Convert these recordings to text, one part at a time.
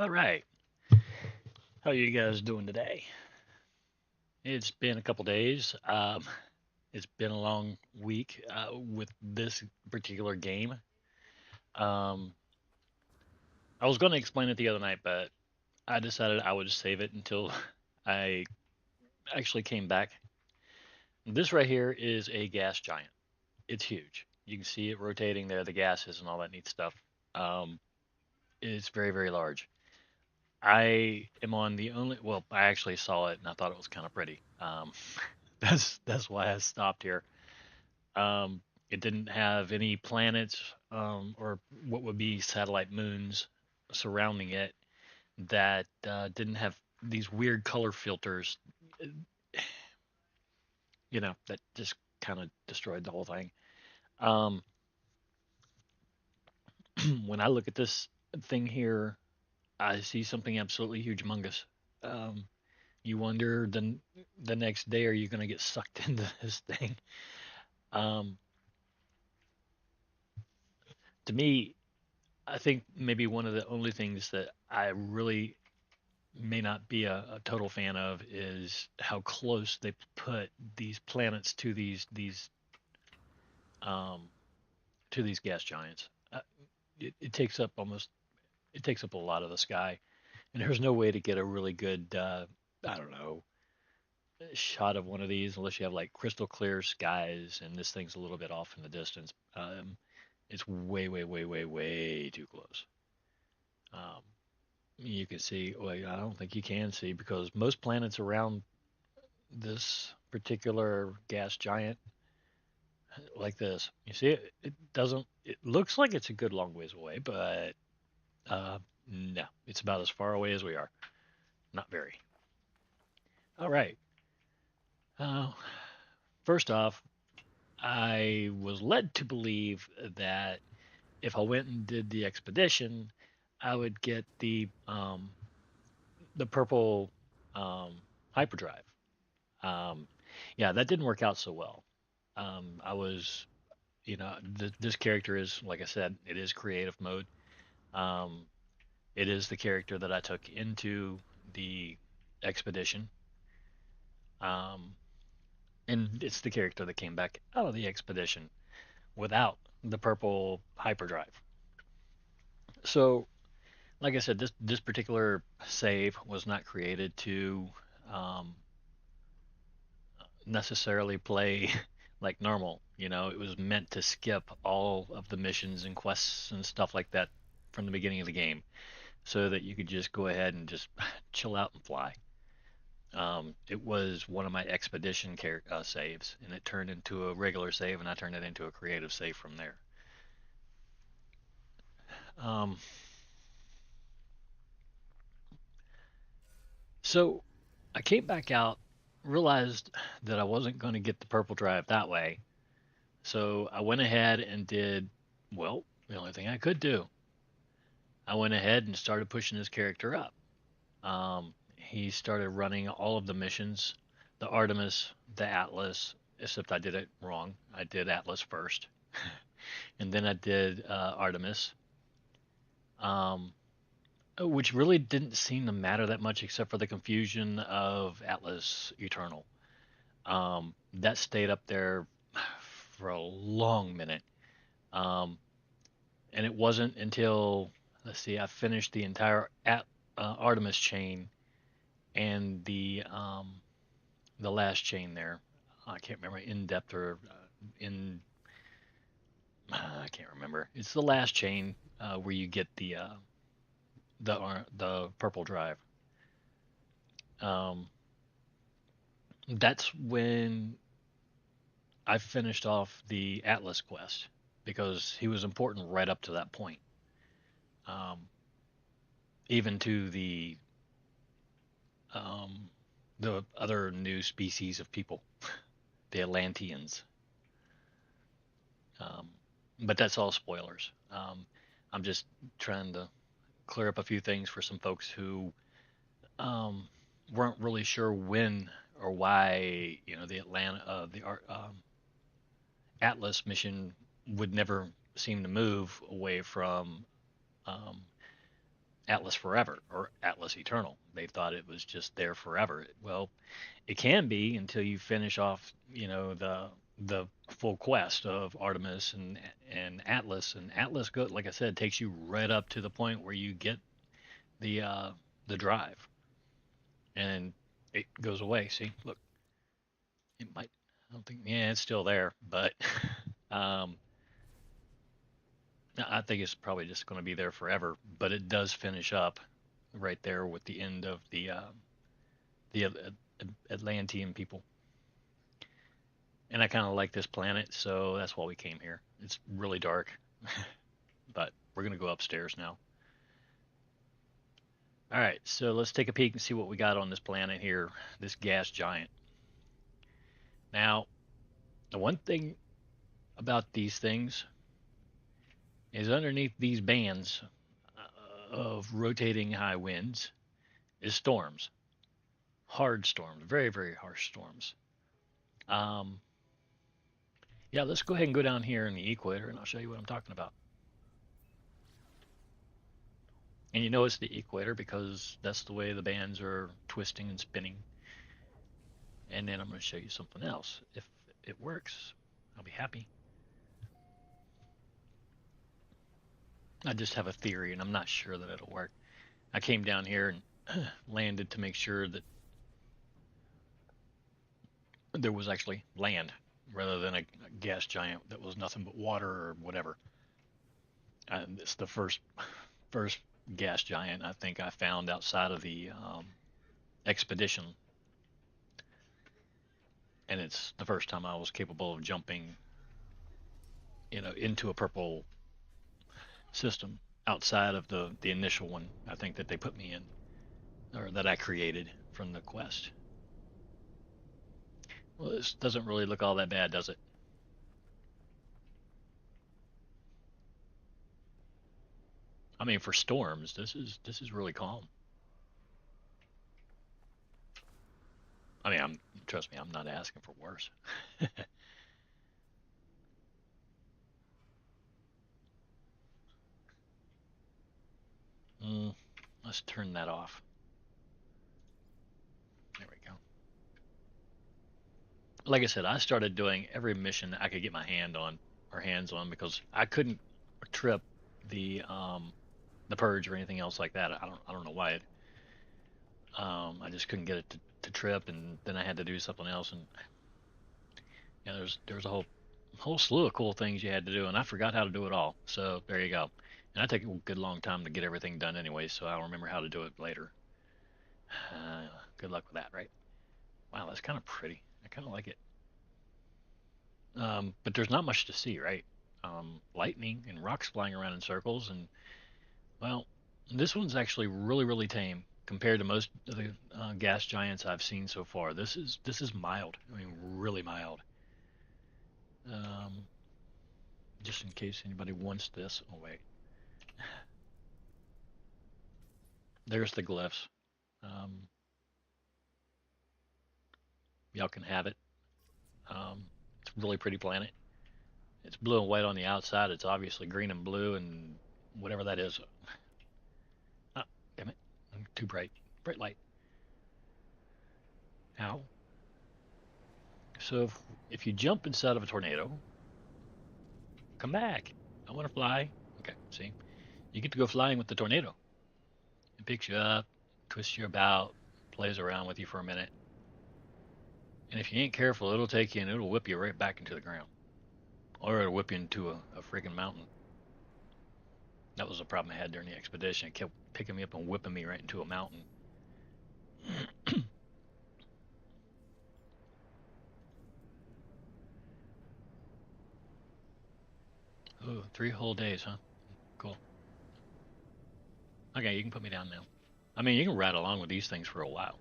All right. How you guys doing today? It's been a couple days. It's been a long week with this particular game. Um, I was going to explain it the other night, but I decided I would save it until I actually came back. This right here is a gas giant. It's huge. You can see it rotating there, the gases and all that neat stuff. Um, it's very, very large. I am on the only, well, I actually saw it and I thought it was kind of pretty. That's why I stopped here. Um, it didn't have any planets or what would be satellite moons surrounding it that didn't have these weird color filters, uh, that just kind of destroyed the whole thing. Um, when I look at this thing here, I see something absolutely huge, humongous. Um, you wonder the next day, are you going to get sucked into this thing? Um, to me, I think maybe one of the only things that I really may not be a total fan of is how close they put these planets um, to these gas giants. It takes up almost it takes up a lot of the sky, and there's no way to get a really good I don't know shot of one of these unless you have like crystal clear skies and this thing's a little bit off in the distance. It's way way way way way too close. Um, you can see. Well, I don't think you can see because most planets around this particular gas giant like this. You see it? It doesn't. It looks like it's a good long ways away, but no, it's about as far away as we are. Not very. All right. Uh, first off, I was led to believe that if I went and did the expedition, I would get the purple um, hyperdrive. Um, yeah, that didn't work out so well. I was this character is, like I said, it is creative mode. Um, it is the character that I took into the expedition, um, and it's the character that came back out of the expedition without the purple hyperdrive. So, like I said, this particular save was not created to um, necessarily play like normal. It was meant to skip all of the missions and quests and stuff like that from the beginning of the game, so that you could just go ahead and just chill out and fly. It was one of my expedition saves, and it turned into a regular save, and I turned it into a creative save from there. Um, so I came back out, realized that I wasn't going to get the purple drive that way, so I went ahead and did, well, the only thing I could do. I went ahead and started pushing his character up. He started running all of the missions, the Artemis, the Atlas, except I did it wrong. I did Atlas first, and then I did Artemis, um, which really didn't seem to matter that much except for the confusion of Atlas Eternal. That stayed up there for a long minute. Um, and it wasn't until, let's see, I finished the entire Artemis chain and the last chain there. I can't remember in depth or in I can't remember. It's the last chain where you get the purple drive. Um, that's when I finished off the Atlas quest because he was important right up to that point. Um, even to um, the other new species of people, the Atlanteans. Um, but that's all spoilers. I'm just trying to clear up a few things for some folks who um, weren't really sure when or why the Atlas mission would never seem to move away from um, Atlas Forever or Atlas Eternal. They thought it was just there forever. Well, it can be until you finish off, the full quest of Artemis and Atlas. And Atlas, go like I said, takes you right up to the point where you get the uh, the drive, and it goes away. See, look, it might. I don't think. Yeah, it's still there, but um, I think it's probably just going to be there forever. But it does finish up right there with the end of the Atlantean people. And I kind of like this planet, so that's why we came here. It's really dark, but we're gonna go upstairs now. All right, so let's take a peek and see what we got on this planet here, this gas giant. Now, the one thing about these things is underneath these bands of rotating high winds is storms, hard storms, very, very harsh storms. Um, yeah, let's go ahead and go down here in the equator, and I'll show you what I'm talking about. And you know it's the equator because that's the way the bands are twisting and spinning. And then I'm going to show you something else. If it works, I'll be happy. I just have a theory, and I'm not sure that it'll work. I came down here and landed to make sure that there was actually land rather than a gas giant that was nothing but water or whatever. And it's the first gas giant I think I found outside of the expedition, and it's the first time I was capable of jumping, into a purple system outside of the initial one. I think that they put me in, or that I created from the quest. Well, this doesn't really look all that bad, does it? I mean, for storms, this is really calm. I mean, trust me, I'm not asking for worse. mm, let's turn that off. There we go. Like I said, I started doing every mission I could get my hands on because I couldn't trip the purge or anything else like that. I don't know why I just couldn't get it to trip, and then I had to do something else, and there's a whole slew of cool things you had to do, and I forgot how to do it all. So there you go. And I take a good long time to get everything done anyway, so I'll remember how to do it later. Good luck with that, right? Wow, that's kind of pretty. I kind of like it. But there's not much to see, right? Lightning and rocks flying around in circles, and well, this one's actually really, really tame compared to most of the gas giants I've seen so far. This is mild. I mean, really mild. Um, just in case anybody wants this. Oh wait, there's the glyphs. Um, y'all can have it. It's a really pretty planet. It's blue and white on the outside. It's obviously green and blue and whatever that is. Ah, damn it! I'm too bright. Bright light. Ow. So if you jump inside of a tornado, come back. I want to fly. Okay, see, you get to go flying with the tornado. It picks you up, twists you about, plays around with you for a minute, and if you ain't careful, it'll take you and it'll whip you right back into the ground, or it'll whip you into a freaking mountain. That was the problem I had during the expedition. It kept picking me up and whipping me right into a mountain. Oh, 3 whole days, huh? Cool. Okay, you can put me down now. I mean, you can ride along with these things for a while.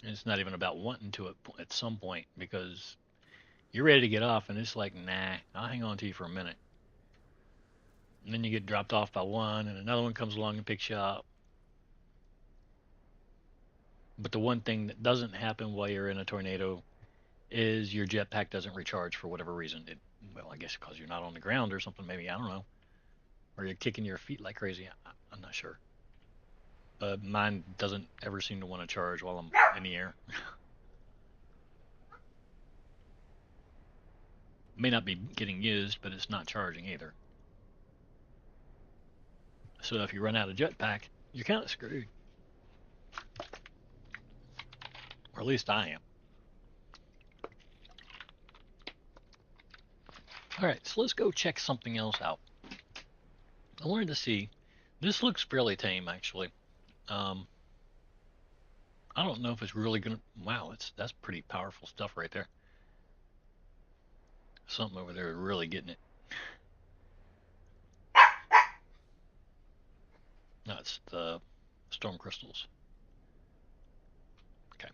And it's not even about wanting to at some point because you're ready to get off, and it's like, nah, I'll hang on to you for a minute. And then you get dropped off by one, and another one comes along and picks you up. But the one thing that doesn't happen while you're in a tornado is your jetpack doesn't recharge for whatever reason. Well, I guess because you're not on the ground or something, maybe. I don't know. Or you're kicking your feet like crazy. I'm not sure. But mine doesn't ever seem to want to charge while I'm in the air. May not be getting used, but it's not charging either. So if you run out of jetpack, you're kind of screwed. Or at least I am. All right, so let's go check something else out. I wanted to see. This looks fairly tame, actually. Um, I don't know if it's really gonna. Wow, that's pretty powerful stuff right there. Something over there is really getting it. No, it's the storm crystals. Okay,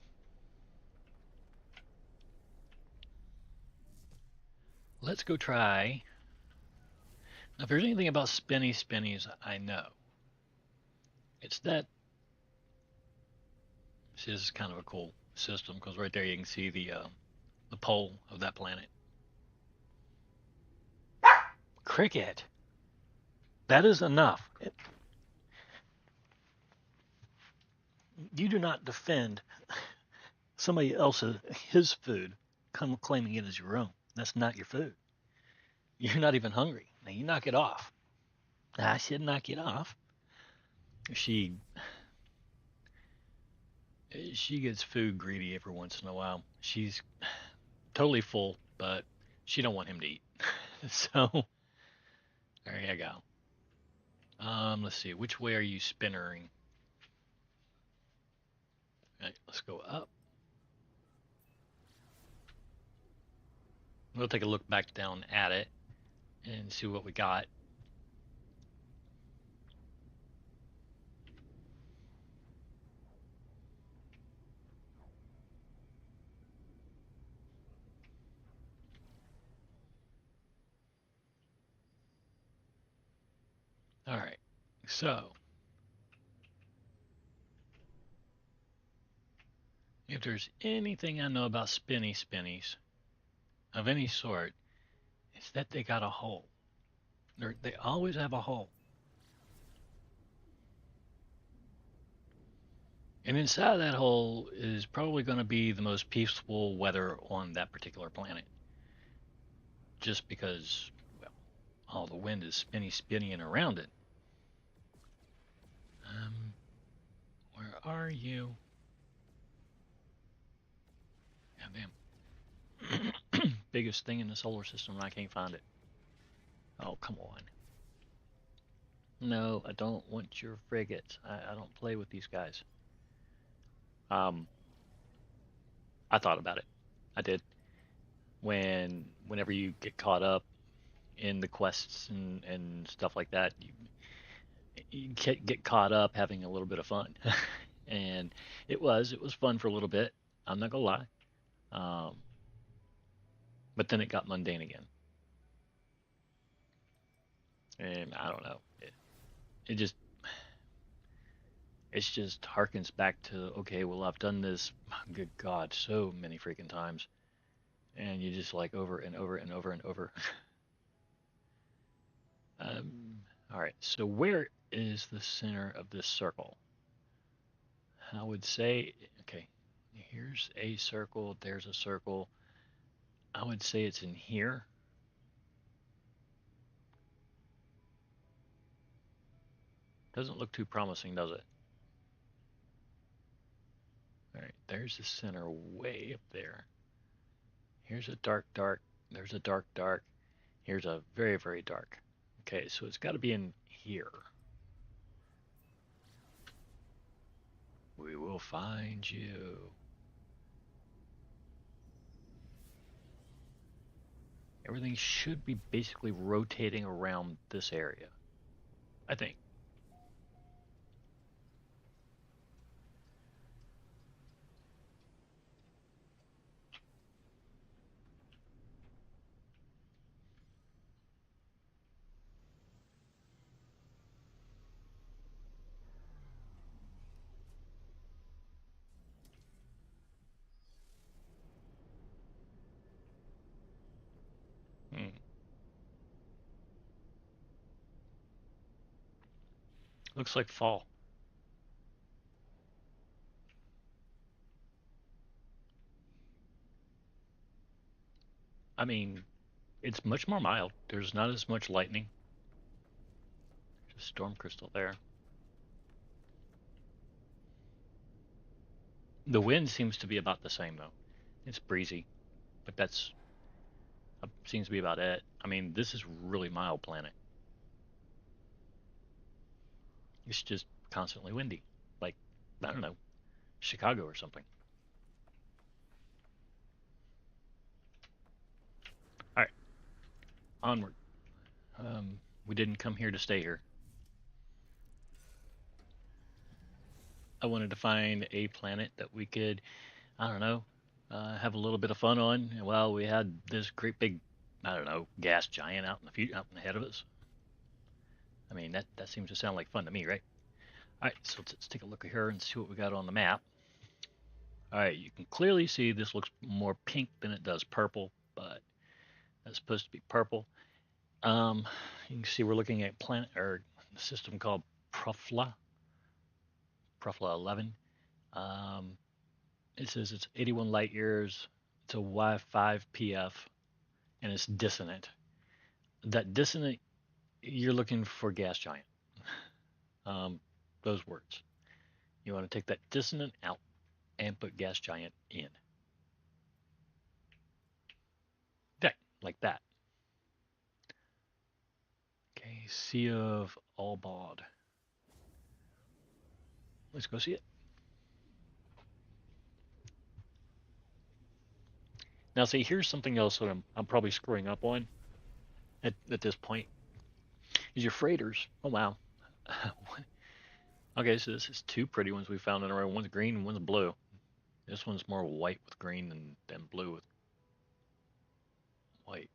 let's go try. Now, if there's anything about spinny spinnies, I know it's that. See, this is kind of a cool system because right there you can see the pole of that planet. Cricket. That is enough. You do not defend somebody else's his food, come claiming it as your own. That's not your food. You're not even hungry. Now you knock it off. I said knock it off. She she gets food greedy every once in a while. She's totally full, but she don't want him to eat. So there you go. Let's see. Which way are you spinnering? All right, let's go up. We'll take a look back down at it and see what we got. All right. So if there's anything I know about spinny spinnies of any sort, it's that they got a hole. They always have a hole. And inside that hole is probably going to be the most peaceful weather on that particular planet. Just because, well, all the wind is spinning around it. Um, where are you? Goddamn. Biggest thing in the solar system, and I can't find it. Oh, come on. No, I don't want your frigates. I don't play with these guys. Um, I thought about it. I did. Whenever you get caught up in the quests and stuff like that, you get caught up having a little bit of fun. And it was fun for a little bit. I'm not gonna lie. Um, but then it got mundane again, and I don't know. It just it's just harkens back to, okay, well, I've done this, good God, so many freaking times, and you just like over and over and over and over. All right, so where is the center of this circle? I would say, okay, here's a circle, there's a circle. I would say it's in here. Doesn't look too promising, does it? All right, there's the center way up there. Here's a dark, dark. There's a dark, dark. Here's a very, very dark. Okay, so it's got to be in here. We will find you. Everything should be basically rotating around this area, I think. Hmm. Looks like fall. I mean, it's much more mild. There's not as much lightning. Just storm crystal there. The wind seems to be about the same though. It's breezy, but that's seems to be about it. I mean, this is really mild planet. It's just constantly windy, like I don't know, Chicago or something. All right, onward. We didn't come here to stay here. I wanted to find a planet that we could, I don't know, have a little bit of fun on. Well, we had this great big, I don't know, gas giant out in the future, out in ahead of us. I mean, that seems to sound like fun to me, right? All right, so let's take a look at here and see what we got on the map. All right, you can clearly see this looks more pink than it does purple, but that's supposed to be purple. Um, you can see we're looking at planet or a system called Profla, Profla 11. Um, it says it's 81 light years. It's a Y5 PF, and it's dissonant. That dissonant, you're looking for gas giant. Um, those words. You want to take that dissonant out and put gas giant in. Okay, like that. Okay, Sea of Albad. Let's go see it. Now, see, here's something else that I'm probably screwing up on at this point. Is your freighters. Oh, wow. Okay, so this is two pretty ones we found in a row. One's green and one's blue. This one's more white with green than blue with white.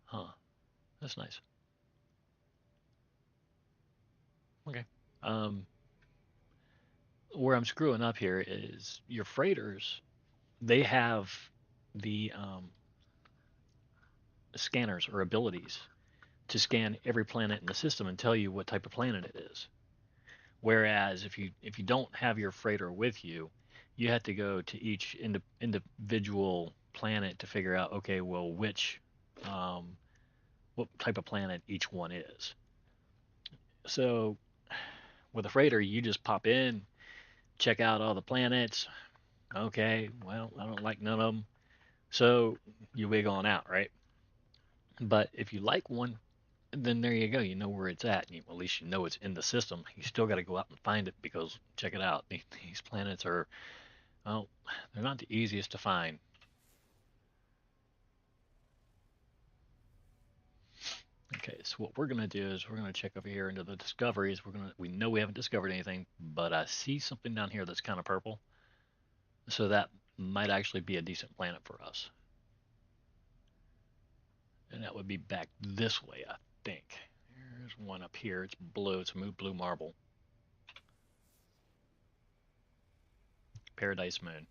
Huh. That's nice. Okay. Um, where I'm screwing up here is your freighters. They have the scanners or abilities to scan every planet in the system and tell you what type of planet it is. Whereas if you don't have your freighter with you, you have to go to each individual planet to figure out, okay, well, um, what type of planet each one is. So with a freighter, you just pop in, check out all the planets. Okay, well, I don't like none of them, so you wig on out, right? But if you like one, then there you go. You know where it's at. You, at least you know it's in the system. You still got to go out and find it because check it out. These planets are, well, they're not the easiest to find. Okay, so what we're gonna do is we're gonna check over here into the discoveries. We know we haven't discovered anything, but I see something down here that's kind of purple. So that might actually be a decent planet for us. And that would be back this way, I think. There's one up here. It's blue. It's a blue marble. Paradise Moon.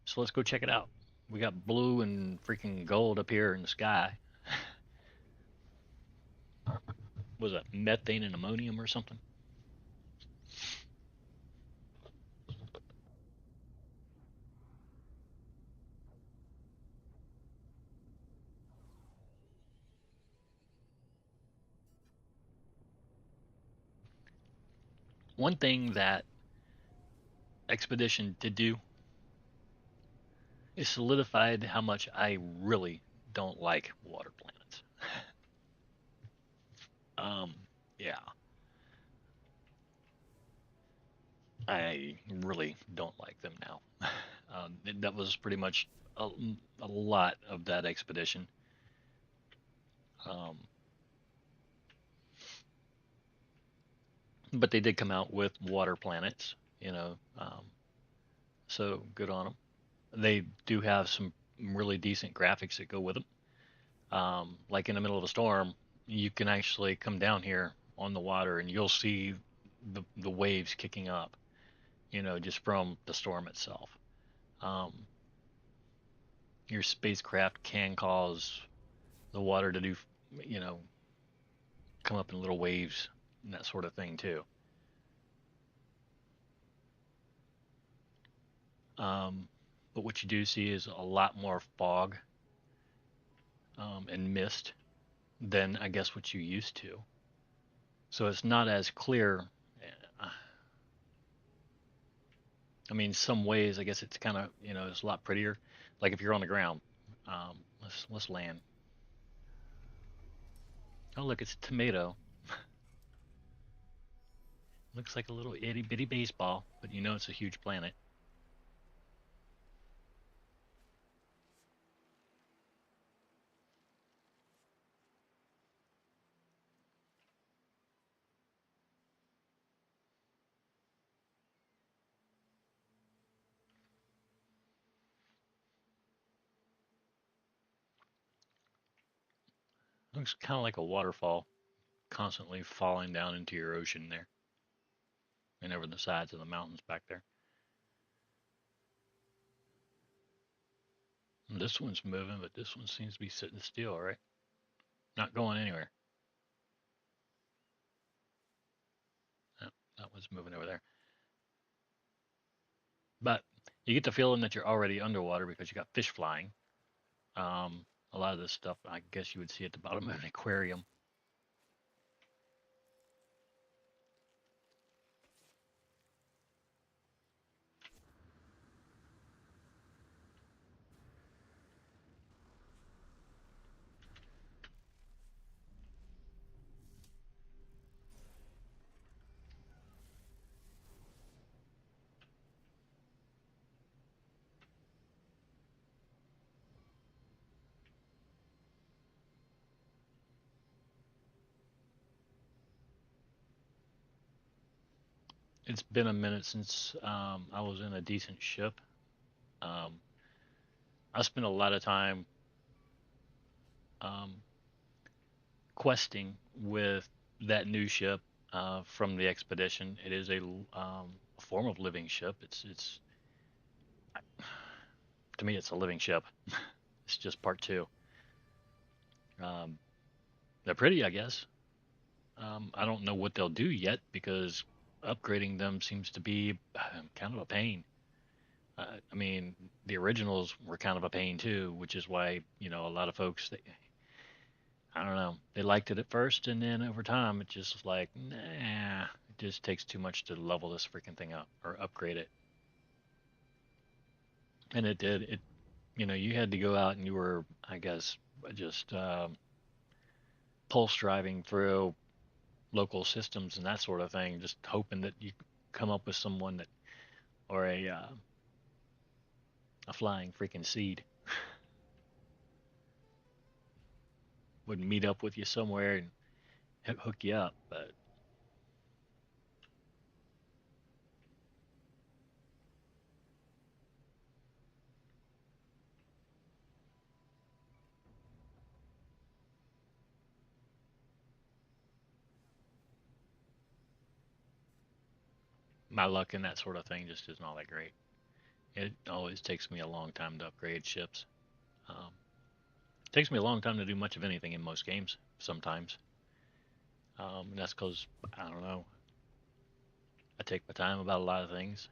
So let's go check it out. We got blue and freaking gold up here in the sky. Was it methane and ammonium or something? One thing that Expedition did do is solidified how much I really don't like water planets. Um, yeah, I really don't like them now. That was pretty much a, a lot of that expedition. Um, but they did come out with water planets, you know, so good on them. They do have some really decent graphics that go with them. Like in the middle of a storm, you can actually come down here on the water and you'll see the waves kicking up, you know, just from the storm itself. Um, your spacecraft can cause the water to do, you know, come up in little waves. and that sort of thing too. Um, but what you do see is a lot more fog and mist than I guess what you used to. So it's not as clear. Uh, I mean, some ways I guess it's kind of it's a lot prettier. Like if you're on the ground. Let's land. Oh look, it's a tomato. Looks like a little itty bitty baseball, but you know it's a huge planet. Looks kind of like a waterfall, constantly falling down into your ocean there, and over the sides of the mountains back there. And this one's moving, but this one seems to be sitting still, right? Not going anywhere. No, that one's moving over there. But you get the feeling that you're already underwater because you got fish flying. A lot of this stuff, I guess you would see at the bottom of an aquarium. It's been a minute since I was in a decent ship. Um, I spent a lot of time um, questing with that new ship from the expedition. It is a form of living ship. It's to me, it's a living ship. It's just part two. Um, they're pretty, I guess. I don't know what they'll do yet because upgrading them seems to be kind of a pain. I mean, the originals were kind of a pain too, which is why a lot of folks I don't know, they liked it at first, and then over time it just was like, nah, it just takes too much to level this freaking thing up or upgrade it. And it did. You had to go out and you were, I guess, just pulse driving through local systems and that sort of thing, just hoping that you come up with someone that or a flying freaking seed would meet up with you somewhere and hook you up. But my luck in that sort of thing just isn't all that great. It always takes me a long time to upgrade ships. It takes me a long time to do much of anything in most games. Sometimes, and that's because I don't know. I take my time about a lot of things.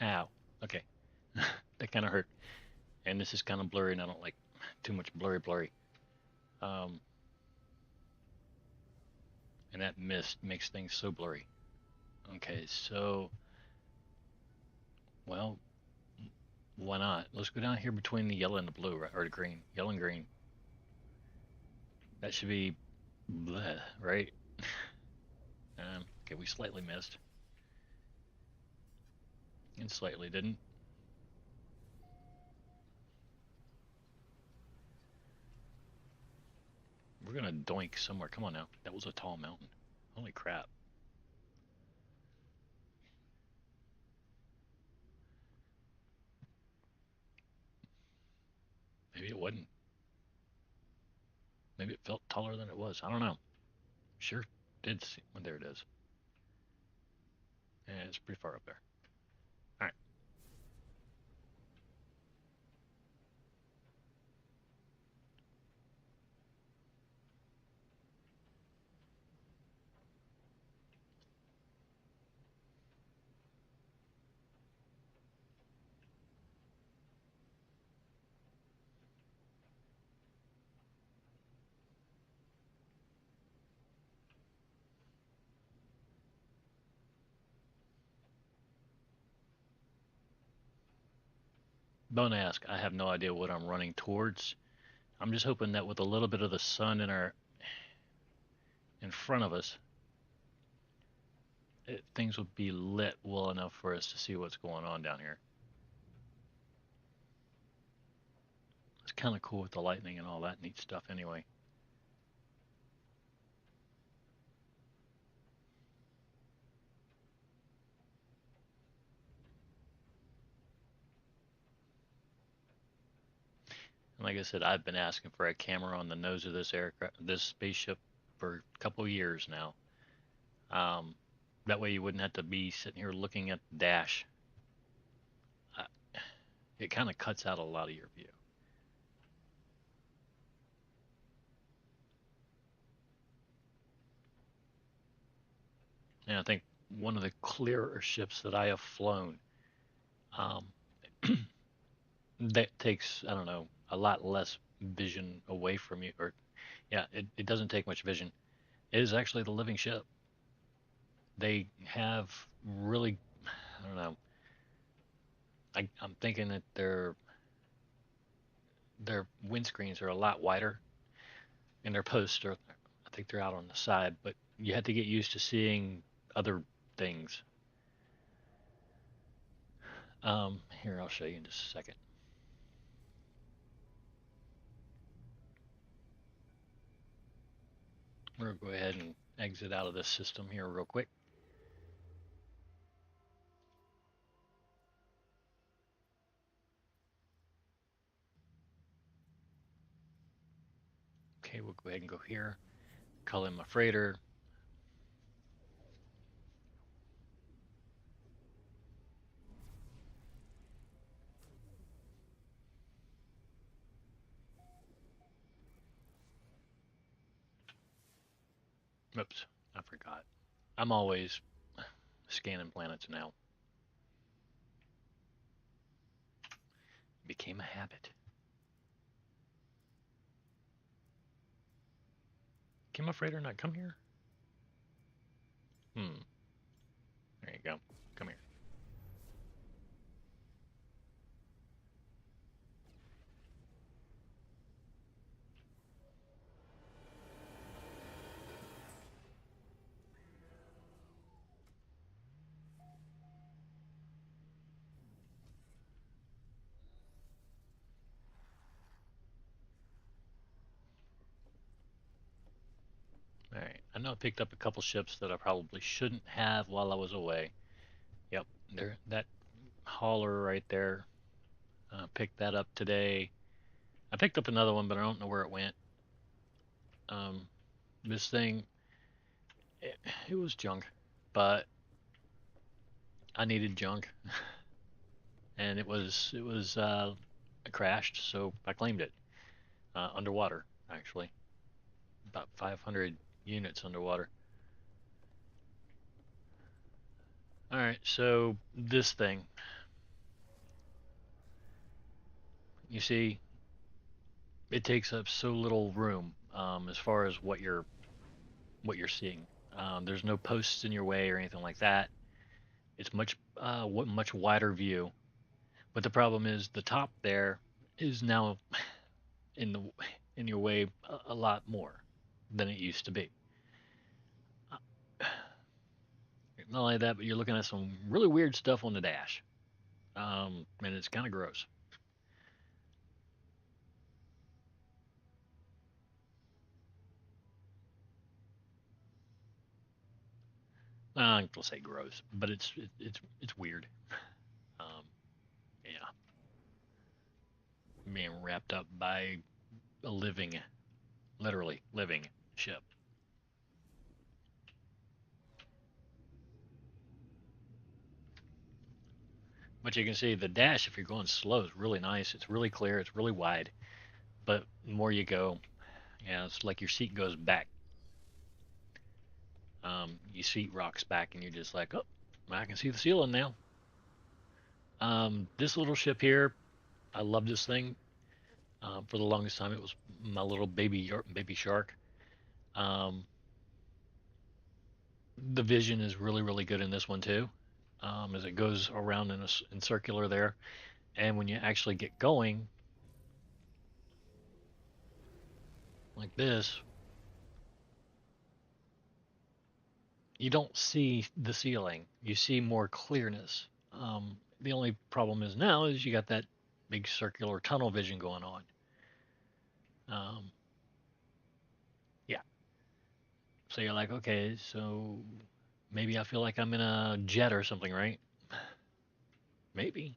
Ow. Okay, that kind of hurt. And this is kind of blurry, and I don't like too much blurry. Um, and that mist makes things so blurry. Okay, so well, why not? Let's go down here between the yellow and the blue, right? Or the green, yellow and green. That should be bleh, right? Okay, we slightly missed and slightly didn't. We're gonna doink somewhere. Come on now. That was a tall mountain. Holy crap. Maybe it wasn't. Maybe it felt taller than it was. I don't know. Sure did see. Well, there it is. Yeah, it's pretty far up there. All right. Don't ask. I have no idea what I'm running towards. I'm just hoping that with a little bit of the sun in front of us, things would be lit well enough for us to see what's going on down here. It's kind of cool with the lightning and all that neat stuff anyway. And like I said, I've been asking for a camera on the nose of this aircraft, this spaceship, for a couple of years now. Um, that way you wouldn't have to be sitting here looking at the dash. Uh, it kind of cuts out a lot of your view. And I think one of the clearer ships that I have flown, um, that takes, I don't know, a lot less vision away from you. Or, yeah, it doesn't take much vision. It is actually the living ship. They have really, I don't know, I'm thinking that their windscreens are a lot wider and their posts are, I think they're out on the side, but you have to get used to seeing other things. Here, I'll show you in just a second. We're going to go ahead and exit out of this system here real quick. Okay, we'll go ahead and go here. Call in my freighter. Oops, I forgot. I'm always scanning planets now. It became a habit. Can my freighter not come here? Hmm. There you go. Come here. All right. I know I picked up a couple ships that I probably shouldn't have while I was away. Yep. There. That hauler right there. Picked that up today. I picked up another one, but I don't know where it went. Um, this thing, it, it was junk, but I needed junk, and it was crashed, so I claimed it underwater actually, about 500 units underwater. All right, so this thing, you see, it takes up so little room as far as what you're seeing. There's no posts in your way or anything like that. It's much wider view. But the problem is the top there is now in the in your way a lot more than it used to be. Uh, Not only that, but you're looking at some really weird stuff on the dash, and it's kind of gross. I'll say gross, but it's weird. Um, yeah, being wrapped up by a living, literally living ship. But you can see the dash, if you're going slow, is really nice. It's really clear. It's really wide. But the more you go, yeah, it's like your seat goes back. Your seat rocks back, and you're just like, oh, I can see the ceiling now. This little ship here, I love this thing. For the longest time, it was my little baby shark. Um, the vision is really really good in this one too, as it goes around in circular there. And when you actually get going like this, you don't see the ceiling. You see more clearness. The only problem is now is you got that big circular tunnel vision going on. Um, yeah. So you're like, okay, so maybe I feel like I'm in a jet or something, right? Maybe.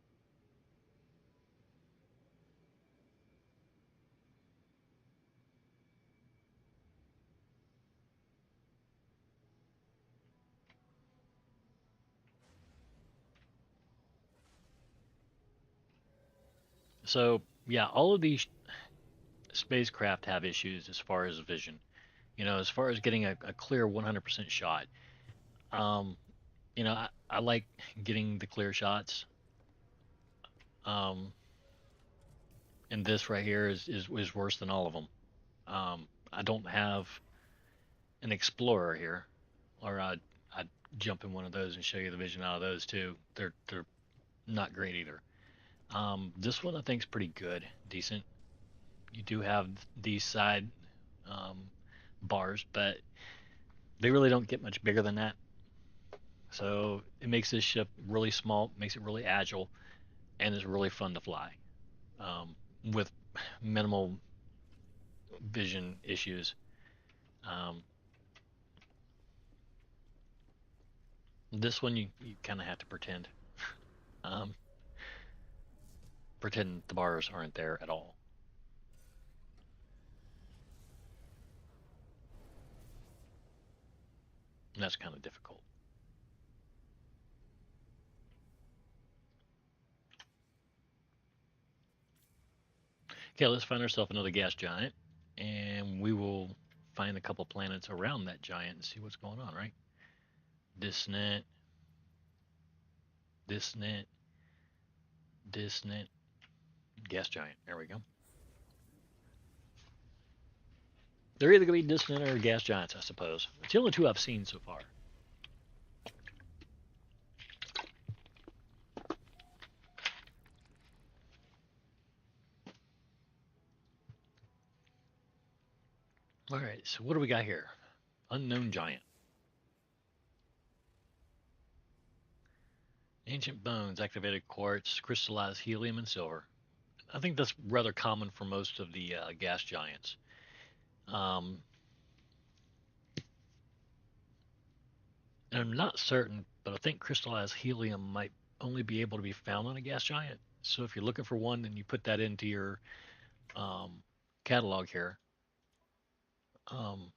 So yeah, all of these spacecraft have issues as far as vision. As far as getting a clear 100% shot. Um, I like getting the clear shots. Um, and this right here is worse than all of them. I don't have an Explorer here, or I'd jump in one of those and show you the vision out of those too. They're not great either. This one I think is pretty good, decent. You do have these side um, bars, but they really don't get much bigger than that. So it makes this ship really small, makes it really agile, and is really fun to fly with minimal vision issues. Um, this one you kind of have to um, pretend the bars aren't there at all. And that's kind of difficult. Okay, let's find ourselves another gas giant, and we will find a couple planets around that giant and see what's going on, right? Dissonant, dissonant, dissonant, gas giant. There we go. They're either going to be dissonant or gas giants, I suppose. It's the only two I've seen so far. All right, so what do we got here? Unknown giant. Ancient bones, activated quartz, crystallized helium, and silver. I think that's rather common for most of the gas giants. Um, and I'm not certain, but I think crystallized helium might only be able to be found on a gas giant. So if you're looking for one, then you put that into your um, catalog here. Um,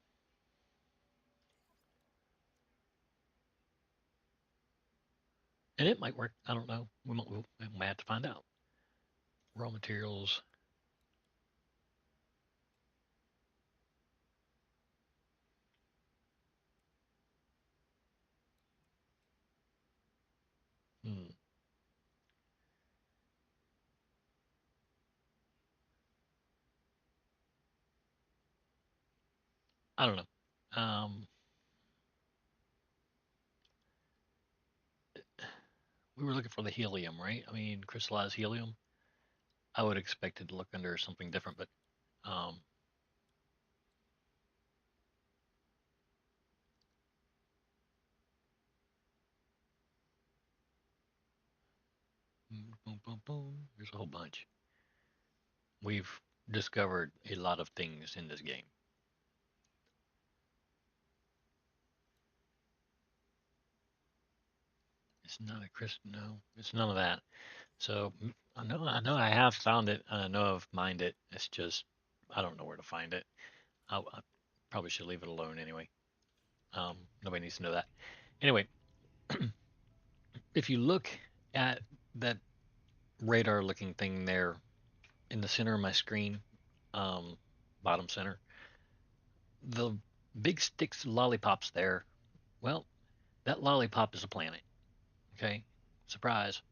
and it might work. I don't know. We might have to find out. Raw materials. Hmm, I don't know. We were looking for the helium, right? I mean, crystallized helium. I would expect it to look under something different, but um, boom, boom, boom, boom. There's a whole bunch. We've discovered a lot of things in this game. It's not a crisp. No, it's none of that. So I know, I have found it, and I know I've mined it. It's just I don't know where to find it. I probably should leave it alone anyway. Nobody needs to know that. Anyway, if you look at that radar looking thing there in the center of my screen, um, bottom center, the big sticks lollipops there. Well, that lollipop is a planet. Okay, surprise.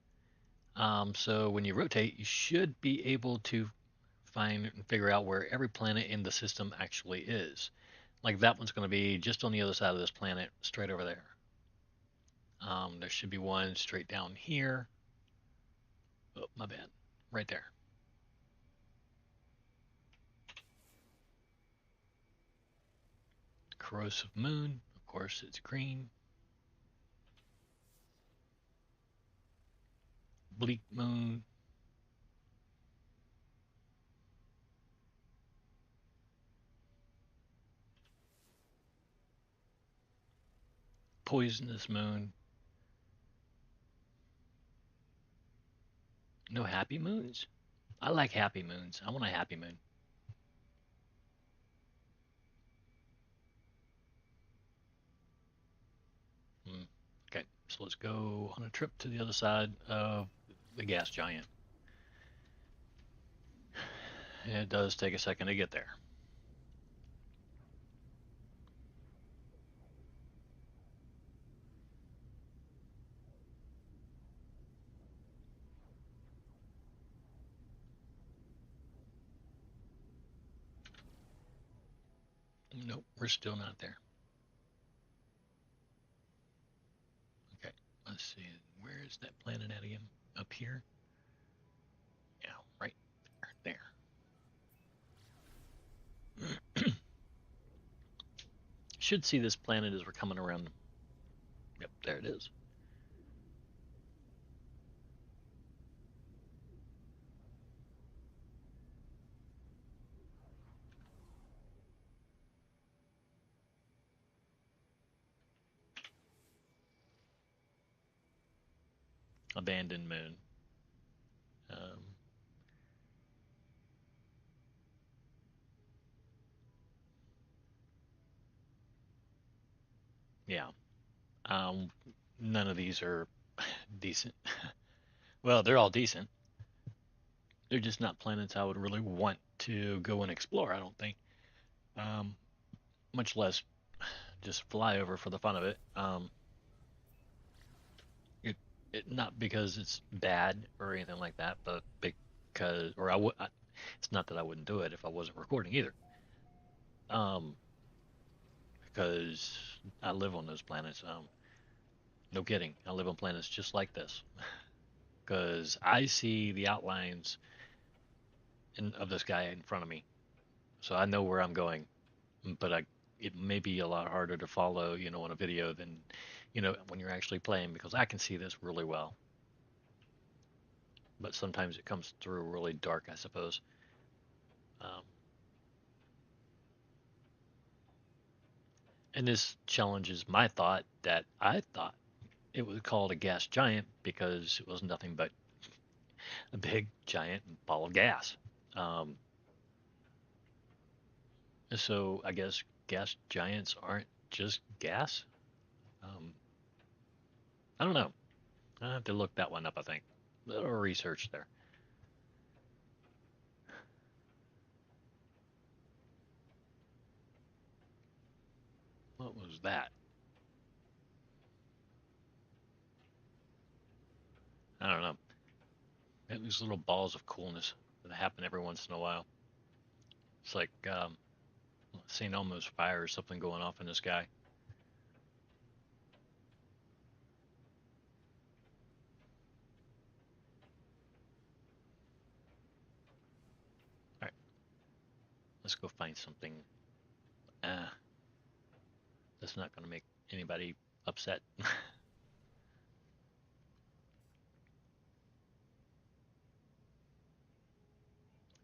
So when you rotate, you should be able to find and figure out where every planet in the system actually is. Like that one's going to be just on the other side of this planet, straight over there. There should be one straight down here. Oh, my bad. Right there. Corrosive moon. Of course, it's green. Bleak moon. Poisonous moon. No happy moons? I like happy moons. I want a happy moon. Hmm. Okay, so let's go on a trip to the other side of the gas giant. It does take a second to get there. Nope, we're still not there. Okay, let's see. Where is that planet at again? Up here? Yeah, right there. Should see this planet as we're coming around. Yep, there it is. Abandoned moon. Um, yeah. Um, None of these are decent. Well, they're all decent. They're just not planets I would really want to go and explore, I don't think. Um, Much less just fly over for the fun of it. It, not because it's bad or anything like that, but because, or I would, it's not that I wouldn't do it if I wasn't recording either. Um, because I live on those planets. No kidding. I live on planets just like this because I see the outlines of this guy in front of me, so I know where I'm going. But it may be a lot harder to follow, on a video than, when you're actually playing because I can see this really well. But sometimes it comes through really dark, I suppose. Um, and this challenges my thought that I thought it was called a gas giant because it was nothing but a big giant ball of gas. Um, so I guess gas giants aren't just gas. Um, I don't know. I have to look that one up. I think a little research there. What was that? I don't know. These little balls of coolness that happen every once in a while. It's like St. Elmo's fire or something going off in the sky. All right, let's go find something. Uh, that's not going to make anybody upset.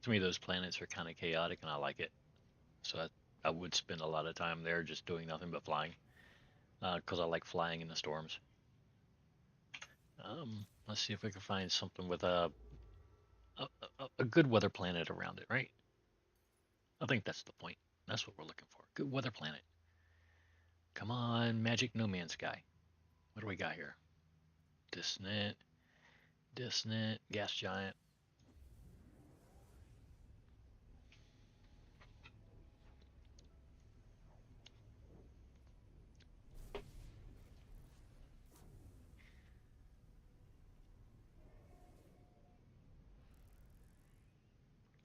To me, those planets are kind of chaotic, and I like it. So I would spend a lot of time there just doing nothing but flying, because I like flying in the storms. Let's see if we can find something with a good weather planet around it, right? I think that's the point. That's what we're looking for. Good weather planet. Come on, Magic No Man's Sky. What do we got here? Dissonant, Dissonant, gas giant.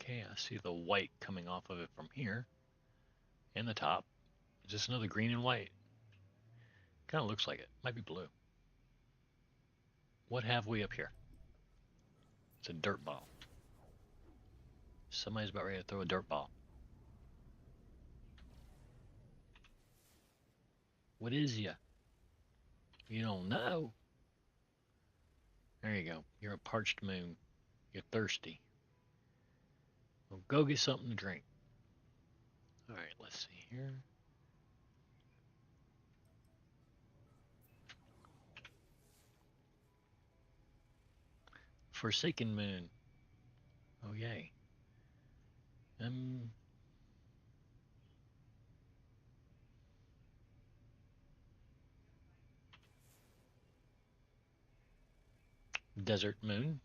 Okay, I see the white coming off of it from here. And the top. Is this another green and white? Kind of looks like it. Might be blue. What have we up here? It's a dirt ball. Somebody's about ready to throw a dirt ball. What is ya? You don't know. There you go. You're a parched moon. You're thirsty. Well, go get something to drink. All right, let's see here. Forsaken moon. Oh yay. Desert moon.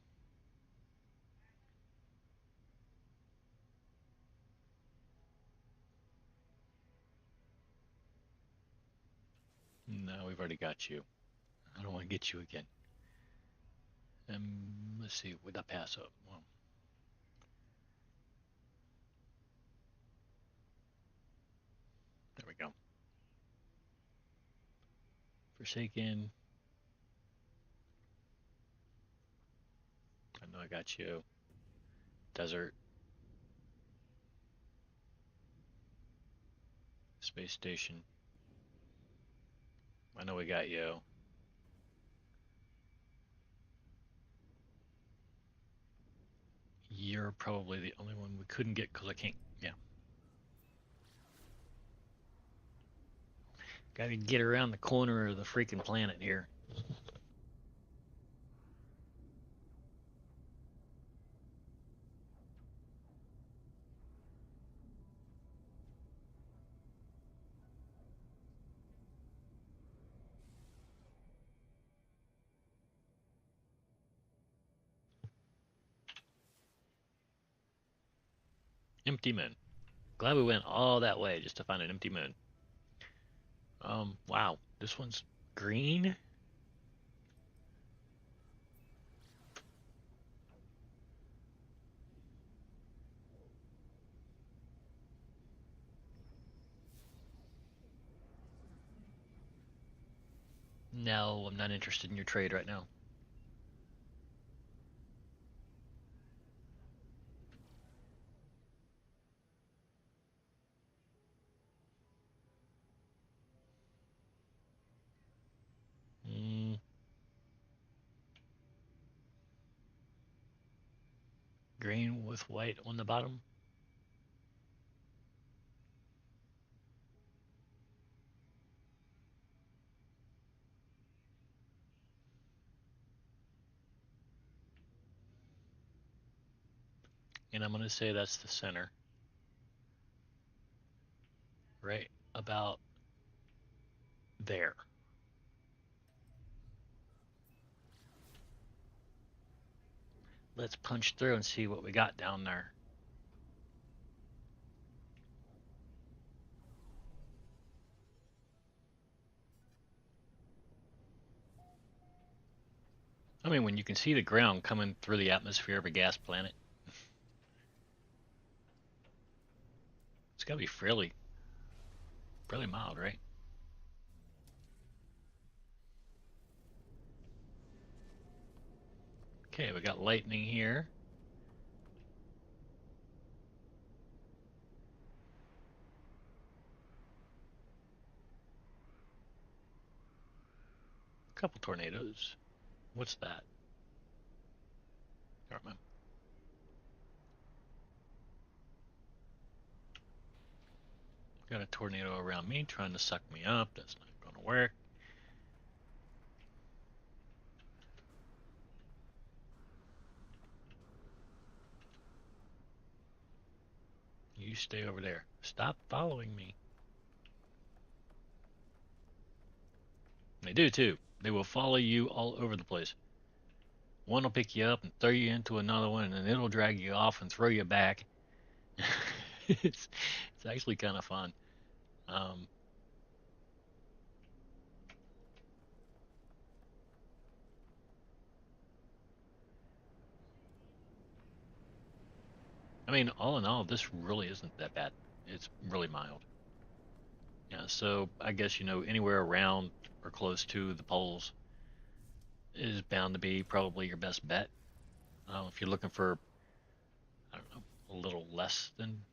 No, we've already got you. I don't want to get you again. Let's see. Would I pass up? Well, there we go. Forsaken. I know I got you. Desert. Space station. I know we got you. You're probably the only one we couldn't get because I can't. Yeah. Got to get around the corner of the freaking planet here. Empty moon. Glad we went all that way just to find an empty moon. Wow. This one's green. No, I'm not interested in your trade right now. Mm, green with white on the bottom. And I'm going to say that's the center. Right about there. Let's punch through and see what we got down there. I mean, when you can see the ground coming through the atmosphere of a gas planet, it's got to be fairly mild, right? Okay, we got lightning here. A couple tornadoes. What's that? Never mind. Got a tornado around me trying to suck me up. That's not going to work. You stay over there. Stop following me. They do too. They will follow you all over the place. One will pick you up and throw you into another one, and then it'll drag you off and throw you back. it's it's actually kind of fun. Um, I mean, all in all, this really isn't that bad. It's really mild. Yeah, so I guess anywhere around or close to the poles is bound to be probably your best bet. If you're looking for, I don't know, a little less than.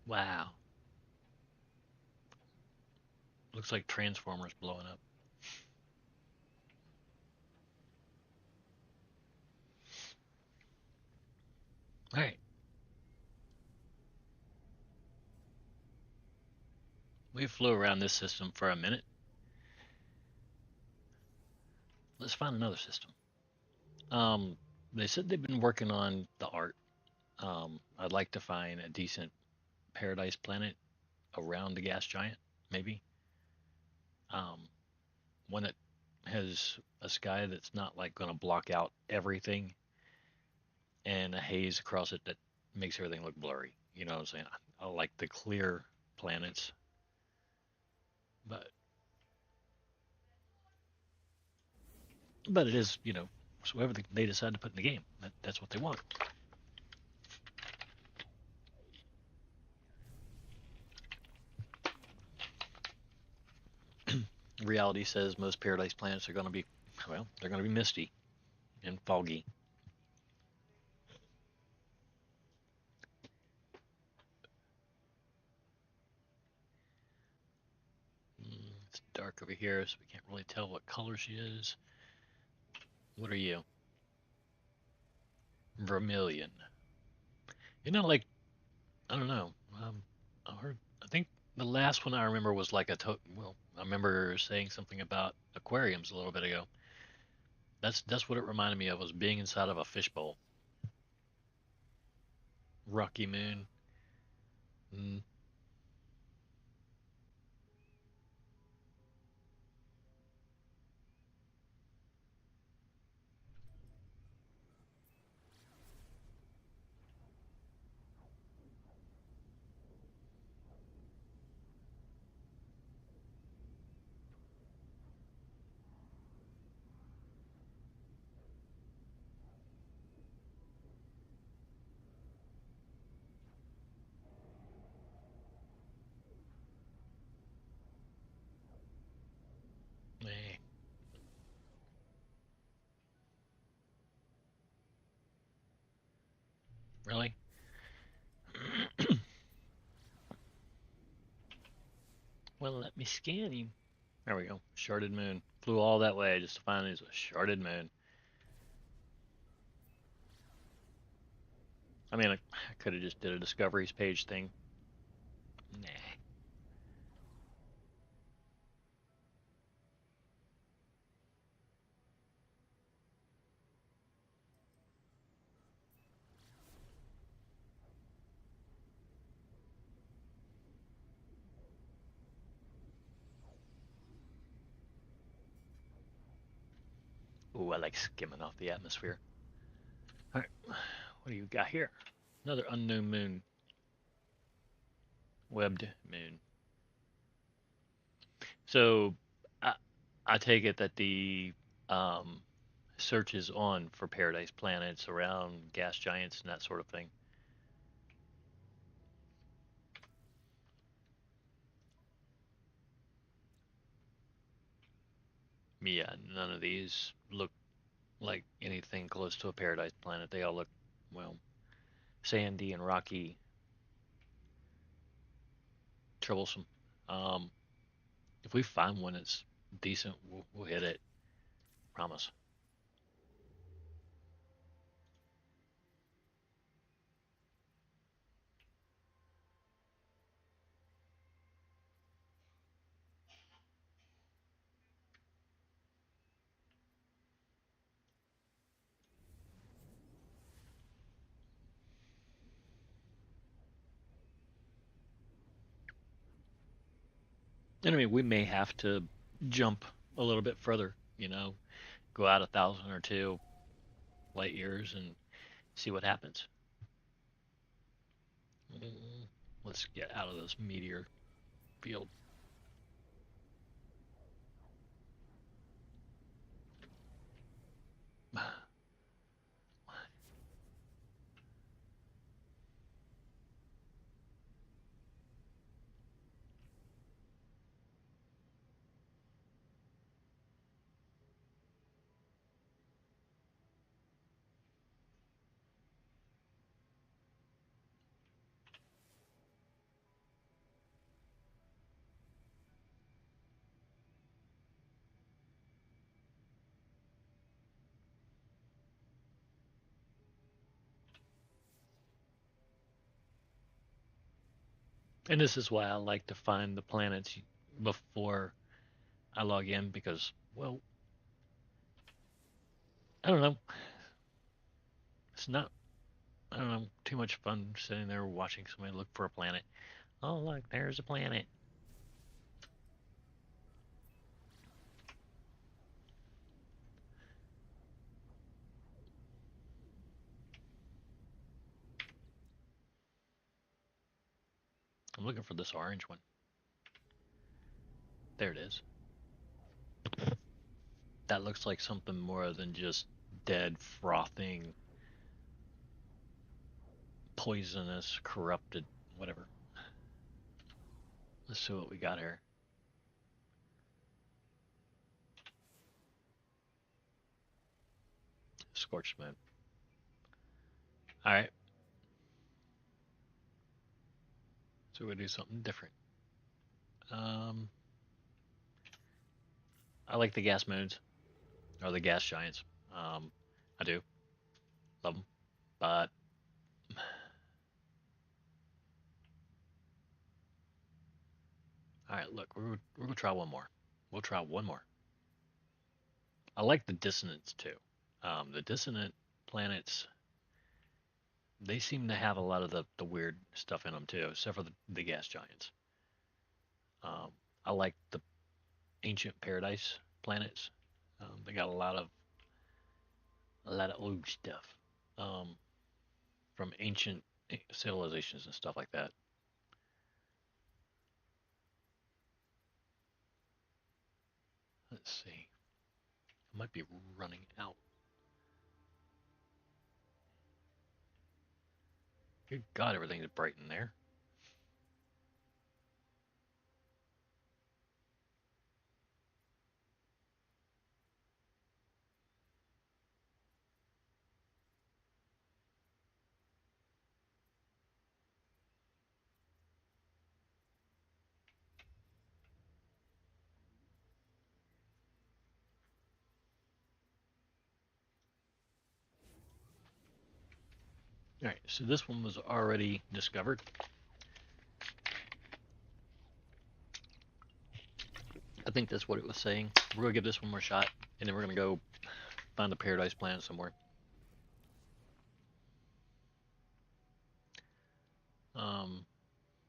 Wow, looks like Transformers blowing up. All right, we flew around this system for a minute. Let's find another system. Um, they said they've been working on the art. I'd like to find a decent paradise planet around the gas giant, maybe. Um, one that has a sky that's not like going to block out everything and a haze across it that makes everything look blurry. You know what I'm saying? I like the clear planets, but it is so whatever they decide to put in the game, that's what they want. Reality says most paradise planets are going to be, well, they're going to be misty and foggy. It's dark over here, so we can't really tell what color she is. What are you? Vermilion. Like, I don't know. I heard. I think the last one I remember was like well, I remember saying something about aquariums a little bit ago. That's what it reminded me of, was being inside of a fishbowl. Rocky Moon. Mm, eh, really? Well, let me scan you. There we go. Sharded Moon. Flew all that way just to find it's a sharded moon. I mean, I could have just did a discoveries page thing. Nah. Ooh, I like skimming off the atmosphere. All right, what do you got here? Another unknown moon. Webbed moon. So, I, I take it that the um, search is on for paradise planets around gas giants and that sort of thing. Yeah, none of these look like anything close to a paradise planet. They all look, well, sandy and rocky, troublesome. Um, if we find one that's decent, we'll hit it. Promise. And I mean, we may have to jump a little bit further, go out 1,000 or 2 light years and see what happens. Mm, let's get out of this meteor field. And this is why I like to find the planets before I log in because, well, I don't know. It's not, I don't know, too much fun sitting there watching somebody look for a planet. Oh, look, there's a planet. I'm looking for this orange one. There it is. That looks like something more than just dead, frothing, poisonous, corrupted, whatever. Let's see what we got here. Scorched moon. All right. So we do something different. Um, I like the gas moons or the gas giants. I do love them, but all right. Look, we're gonna try one more. We'll try one more. I like the dissonance too. The dissonant planets, they seem to have a lot of the weird stuff in them too, except for the gas giants. Um, I like the ancient paradise planets. They got a lot of old stuff um, from ancient civilizations and stuff like that. Let's see. I might be running out. Good God, everything's bright in there. All right, so this one was already discovered. I think that's what it was saying. We're gonna give this one more shot, and then we're gonna go find the paradise planet somewhere. Um,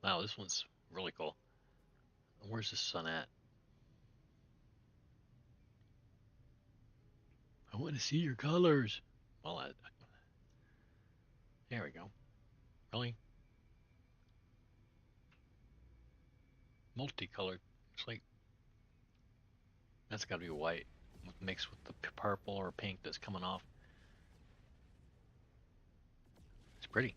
wow, this one's really cool. Where's the sun at? I want to see your colors. Well, there we go. Really multicolored. It's like that's got to be white mixed with the purple or pink that's coming off. It's pretty.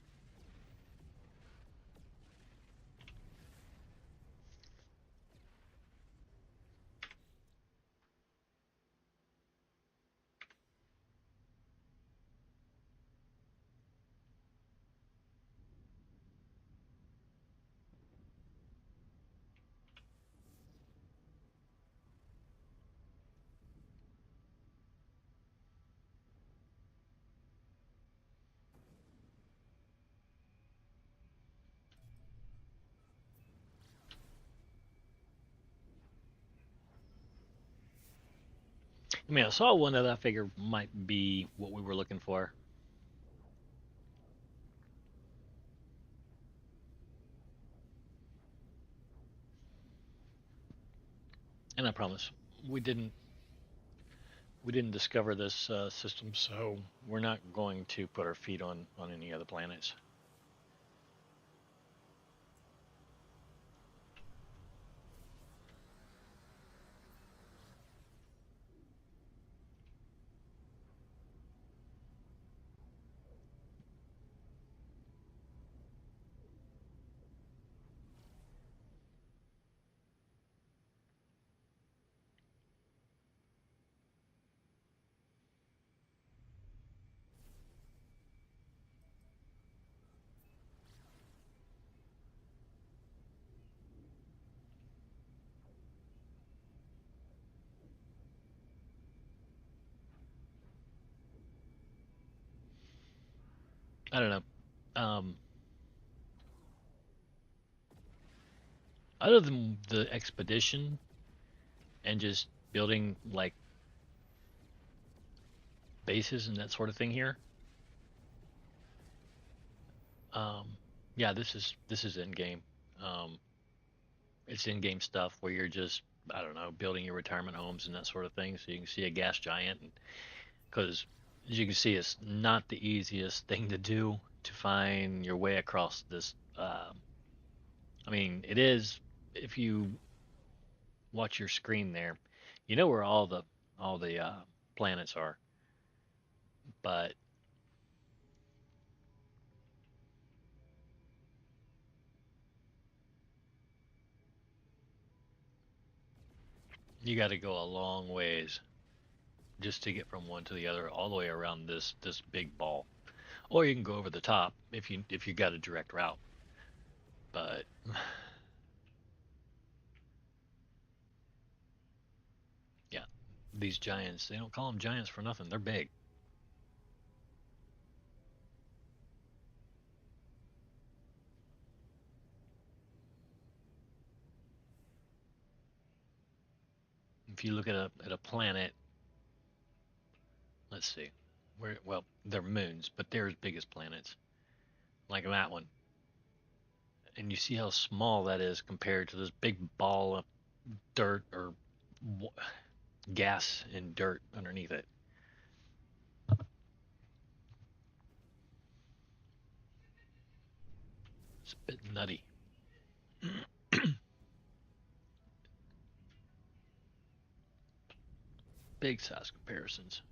I mean, I saw one that I figured might be what we were looking for. And I promise, we didn't we didn't discover this system, so we're not going to put our feet on any other planets. I don't know. Other than the expedition and just building like bases and that sort of thing here, um, yeah, this is in game. Um, it's in game stuff where you're just, I don't know, building your retirement homes and that sort of thing. So you can see a gas giant, because as you can see, it's not the easiest thing to do to find your way across this. I mean, it is if you watch your screen there, you know where all the planets are, but you got to go a long ways just to get from one to the other, all the way around this big ball. Or you can go over the top if you got a direct route. But yeah, these giants, they don't call them giants for nothing. They're big. If you look at a planet, let's see, where well, they're moons, but they're as big as planets, like that one. And you see how small that is compared to this big ball of dirt or gas and dirt underneath it. It's a bit nutty. Big size comparisons.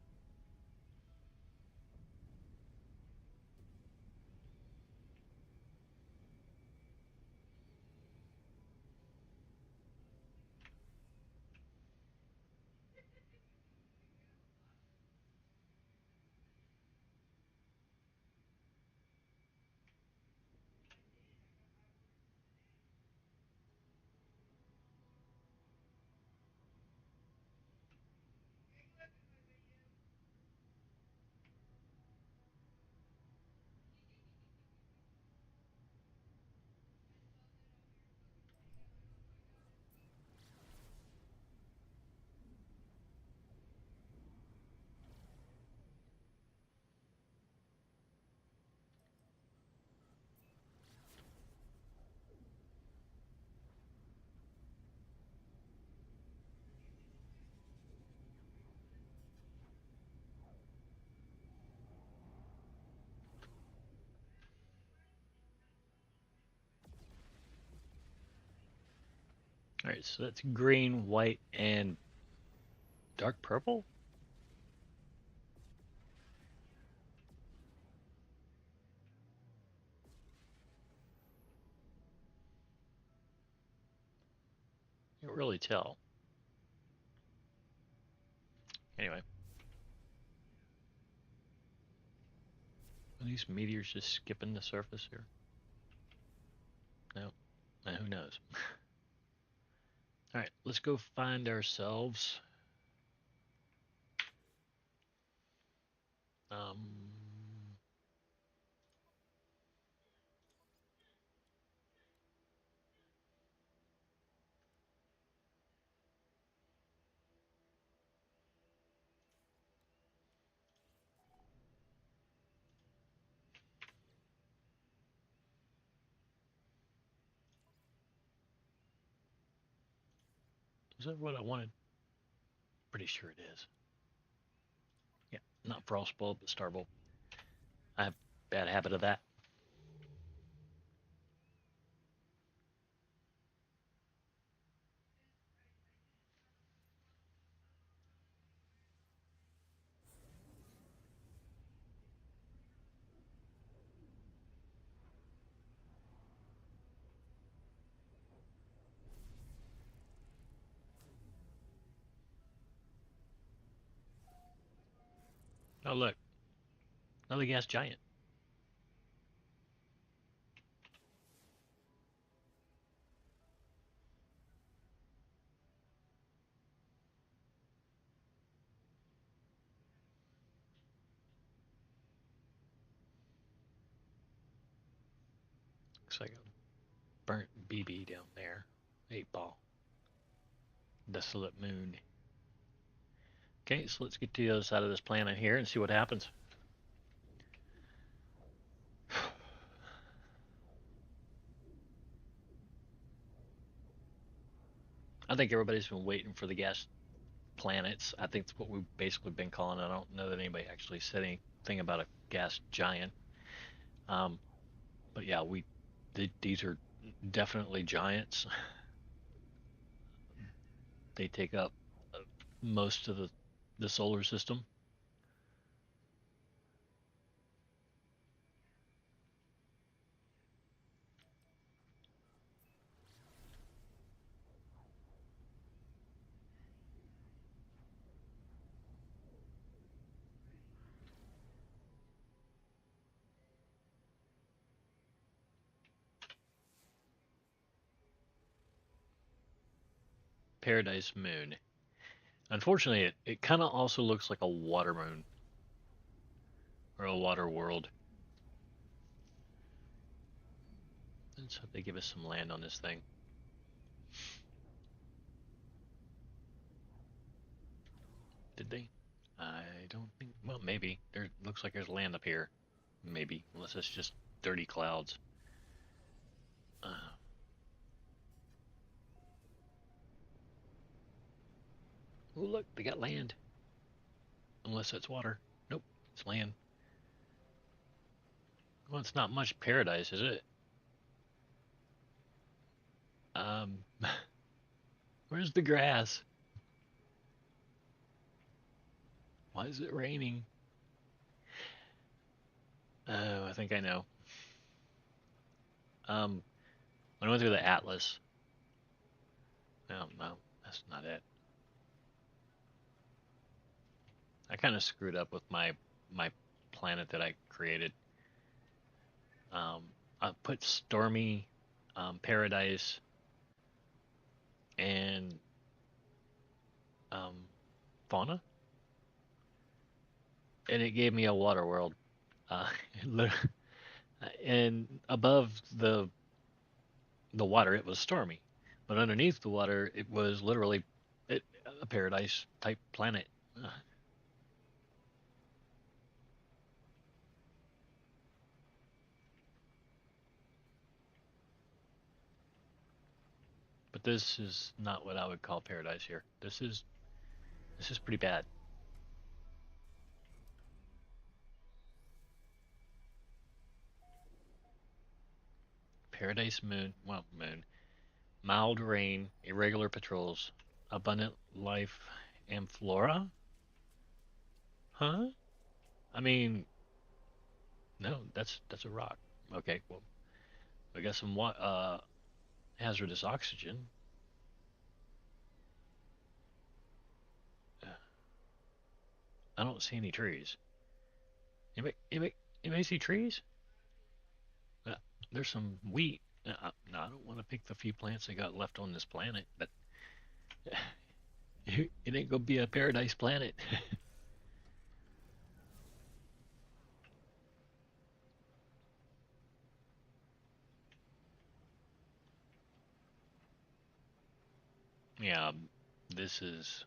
All right, so that's green, white, and dark purple. You can't really tell. Anyway, are these meteors just skipping the surface here? No. Now, who knows? All right, let's go find ourselves. Um, Is that what I wanted? Pretty sure it is. Yeah, not frost bulb, but star bulb. I have a bad habit of that. Oh look, another gas giant. Looks like a burnt BB down there. 8 ball. Desolate moon. Okay, so let's get to the other side of this planet here and see what happens. I think everybody's been waiting for the gas planets. I think that's what we've basically been calling it. I don't know that anybody actually said anything about a gas giant. Um, but yeah, these are definitely giants. They take up most of the solar system. Paradise Moon. Unfortunately, it kind of also looks like a water moon or a water world. Let's hope they give us some land on this thing. Did they? I don't think. Well, maybe. There looks like there's land up here. Maybe, unless it's just dirty clouds. Uh, oh, look, they got land. Unless that's water. Nope, it's land. Well, it's not much paradise, is it? Um, where's the grass? Why is it raining? Oh, I think I know. Um, when I went through the atlas. No, no, that's not it. I kind of screwed up with my planet that I created. Um, I put stormy, paradise, and um, fauna, and it gave me a water world. Uh, and above the water, it was stormy, but underneath the water, it was literally it, a paradise type planet. But this is not what I would call paradise here. This is pretty bad. Paradise moon, well, moon, mild rain, irregular patrols, abundant life and flora. Huh? I mean, no, that's a rock. Okay, well, I got some hazardous oxygen. Uh, I don't see any trees. Anybody see trees? Uh, there's some wheat. No, I don't want to pick the few plants I got left on this planet, but it ain't gonna be a paradise planet. Yeah, this is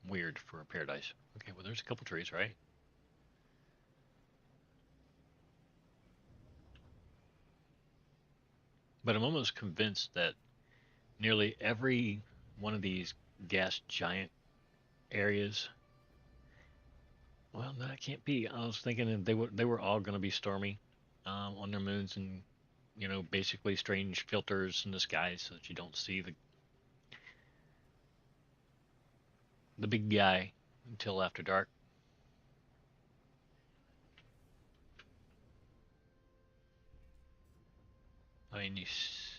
weird for a paradise. Okay, well, there's a couple trees, right? But I'm almost convinced that nearly every one of these gas giant areas. Well, no, that can't be. I was thinking that they were all going to be stormy on their moons, and basically strange filters in the sky so that you don't see the big guy until after dark. I mean, you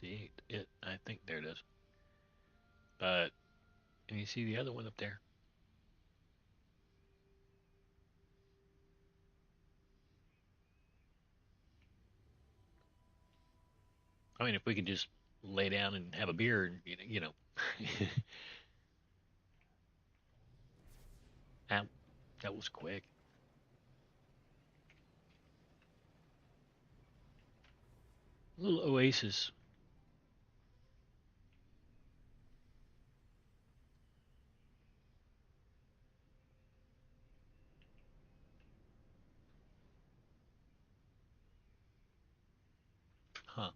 see it. I think there it is. But and you see the other one up there. I mean, if we could just lay down and have a beer, and that that was quick. A little oasis, huh?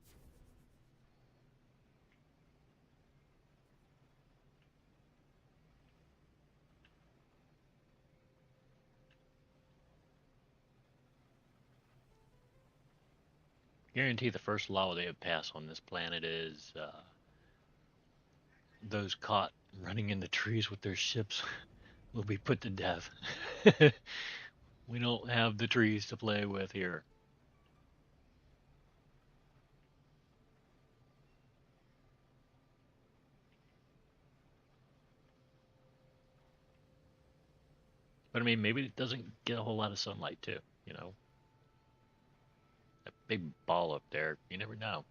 Guarantee the first law they have passed on this planet is those caught running in the trees with their ships will be put to death. We don't have the trees to play with here. But I mean, maybe it doesn't get a whole lot of sunlight too. You know, that big ball up there. You never know.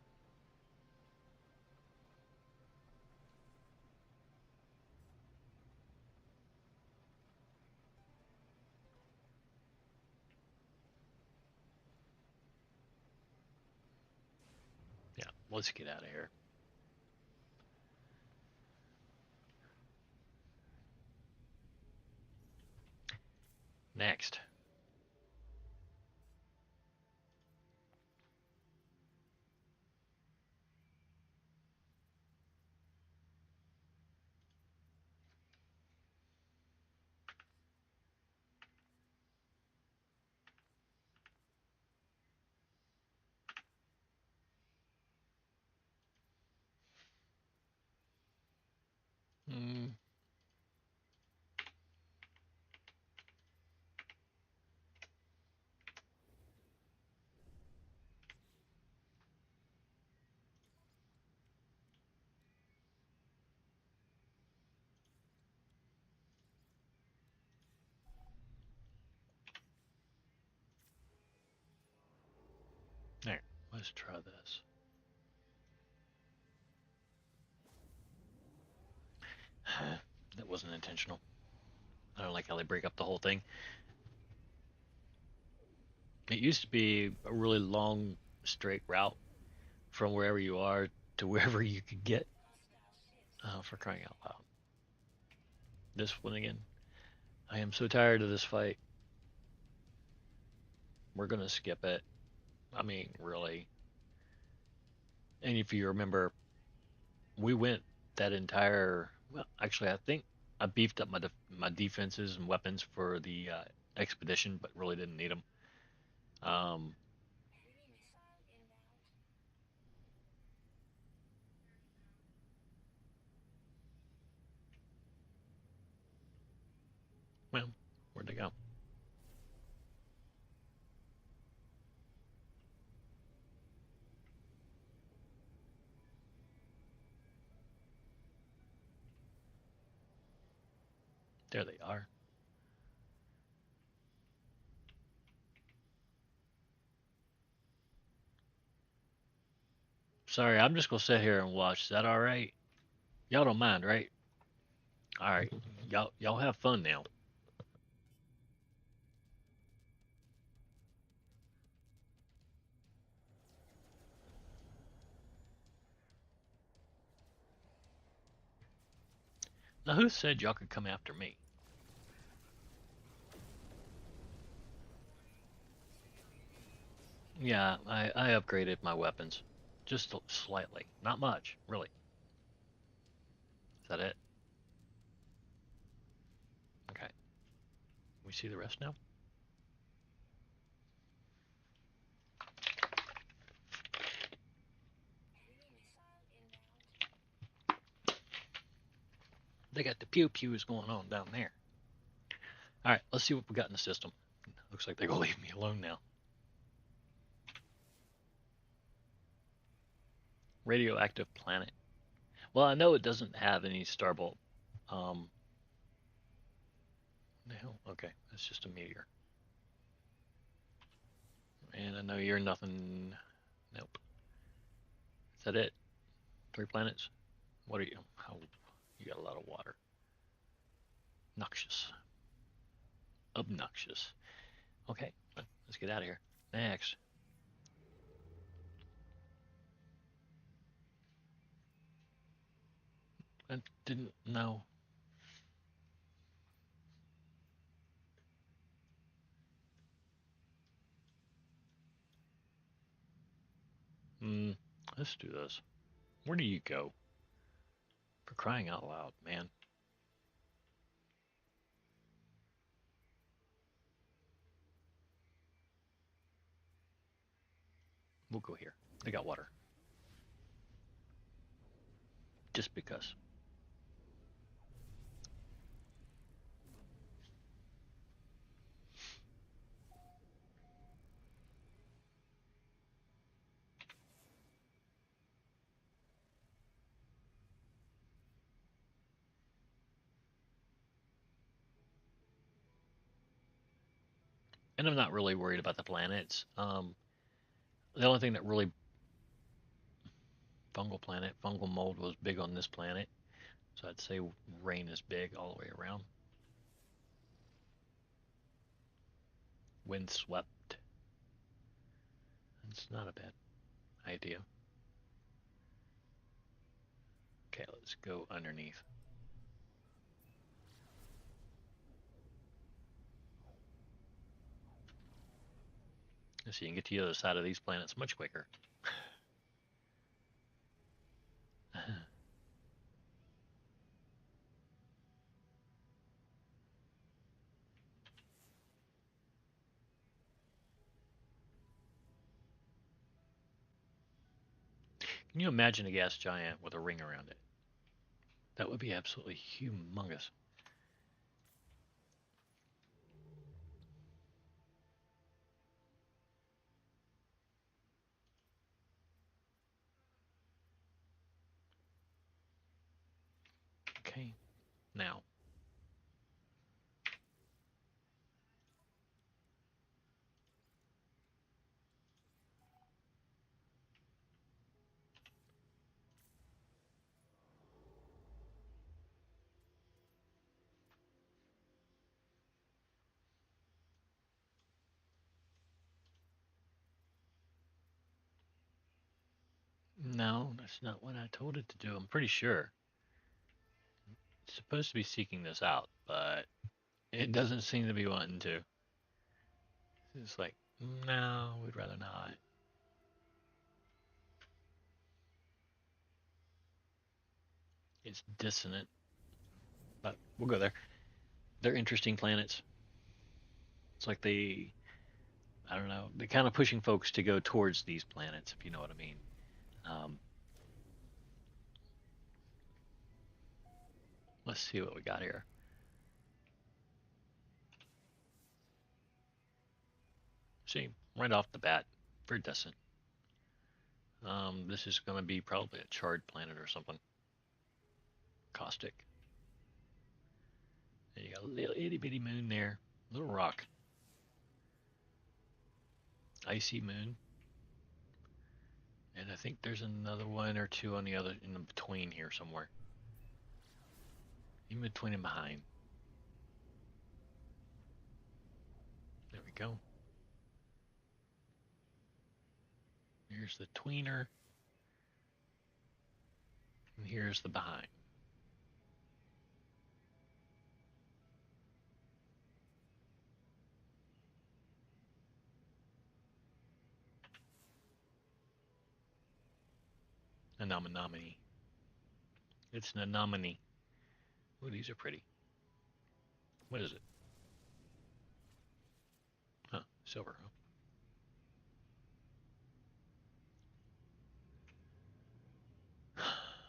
Yeah, let's get out of here. Next. Mm, there. Let's try this. That wasn't intentional. I don't like how they break up the whole thing. It used to be a really long, straight route from wherever you are to wherever you could get. For crying out loud. This one again. I am so tired of this fight. We're gonna skip it. I mean, really. And if you remember, we went that entire. Well, actually, I think I beefed up my defenses and weapons for the expedition, but really didn't need them. Um, well, where'd they go? There they are. Sorry, I'm just gonna sit here and watch. Is that all right? Y'all don't mind, right? All right, y'all have fun now. Now, who said y'all could come after me? Yeah, I upgraded my weapons, just slightly, not much, really. Is that it? Okay. We see the rest now? They got the pew pews going on down there. All right, let's see what we got in the system. Looks like they're going to leave me alone now. Radioactive planet. Well, I know it doesn't have any starbolt. The hell? Okay, that's just a meteor. And I know you're nothing. Nope. Is that it? 3 planets? What are you? How? You got a lot of water. Noxious. Obnoxious. Okay, let's get out of here. Next. I didn't know. Let's do this. Where do you go? For crying out loud, man. We'll go here. They got water. Just because. And I'm not really worried about the planets. The only thing that really fungal mold was big on this planet. So I'd say rain is big all the way around. Windswept. It's not a bad idea. Okay, let's go underneath. So you can get to the other side of these planets much quicker. Can you imagine a gas giant with a ring around it? That would be absolutely humongous. Okay, now. No, that's not what I told it to do. I'm pretty sure. It's supposed to be seeking this out, but it doesn't seem to be wanting to. It's like, no, we'd rather not. It's dissonant, but we'll go there. They're interesting planets. It's like I don't know, they're kind of pushing folks to go towards these planets, if you know what I mean. Um, let's see what we got here. See, right off the bat, very decent. This is going to be probably a charred planet or something. Caustic. And you got a little itty bitty moon there, little rock. Icy moon. And I think there's another one or two on the other in the between here somewhere. In between and behind. There we go. Here's the tweener. And here's the behind. Anomaly. It's an anomaly. Ooh, these are pretty. What is it? Huh, silver, huh?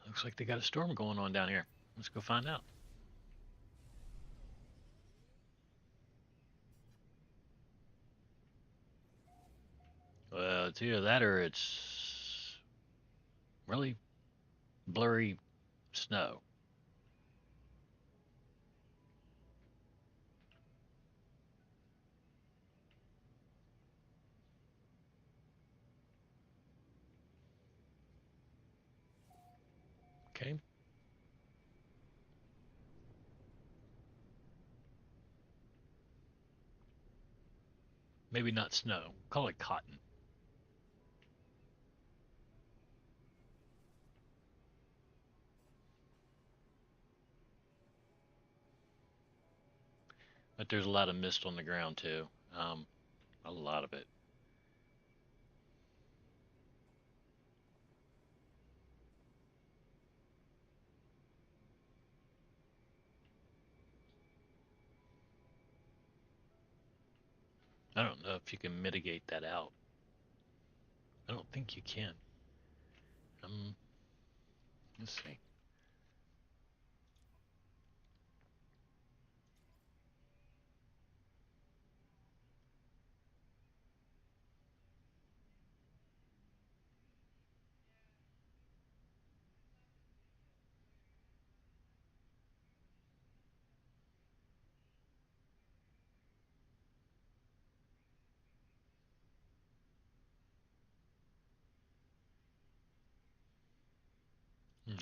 Looks like they got a storm going on down here. Let's go find out. Well, it's either that or it's really blurry snow. Okay, maybe not snow. Call it cotton. But there's a lot of mist on the ground too. A lot of it. I don't know if you can mitigate that out. I don't think you can. Um, let's see.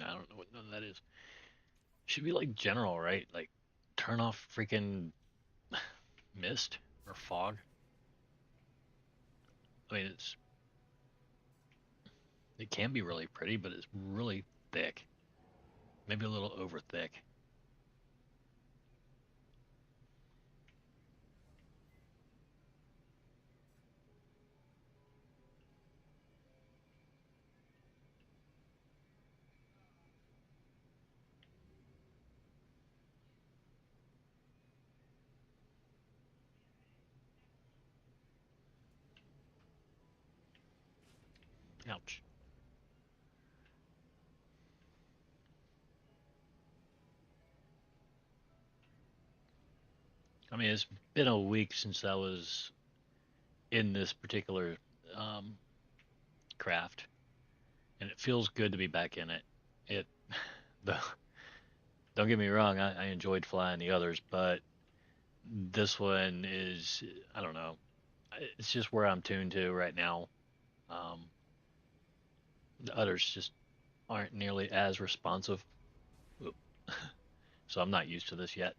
I don't know what none of that is. Should be like general, right? Like turn off freaking mist or fog. I mean, it can be really pretty, but it's really thick. Maybe a little over thick. Ouch. I mean, it's been a week since I was in this particular um, craft, and it feels good to be back in it. It, the, don't get me wrong, I enjoyed flying the others, but this one is, I don't know, it's just where I'm tuned to right now. Um, the others just aren't nearly as responsive, so I'm not used to this yet.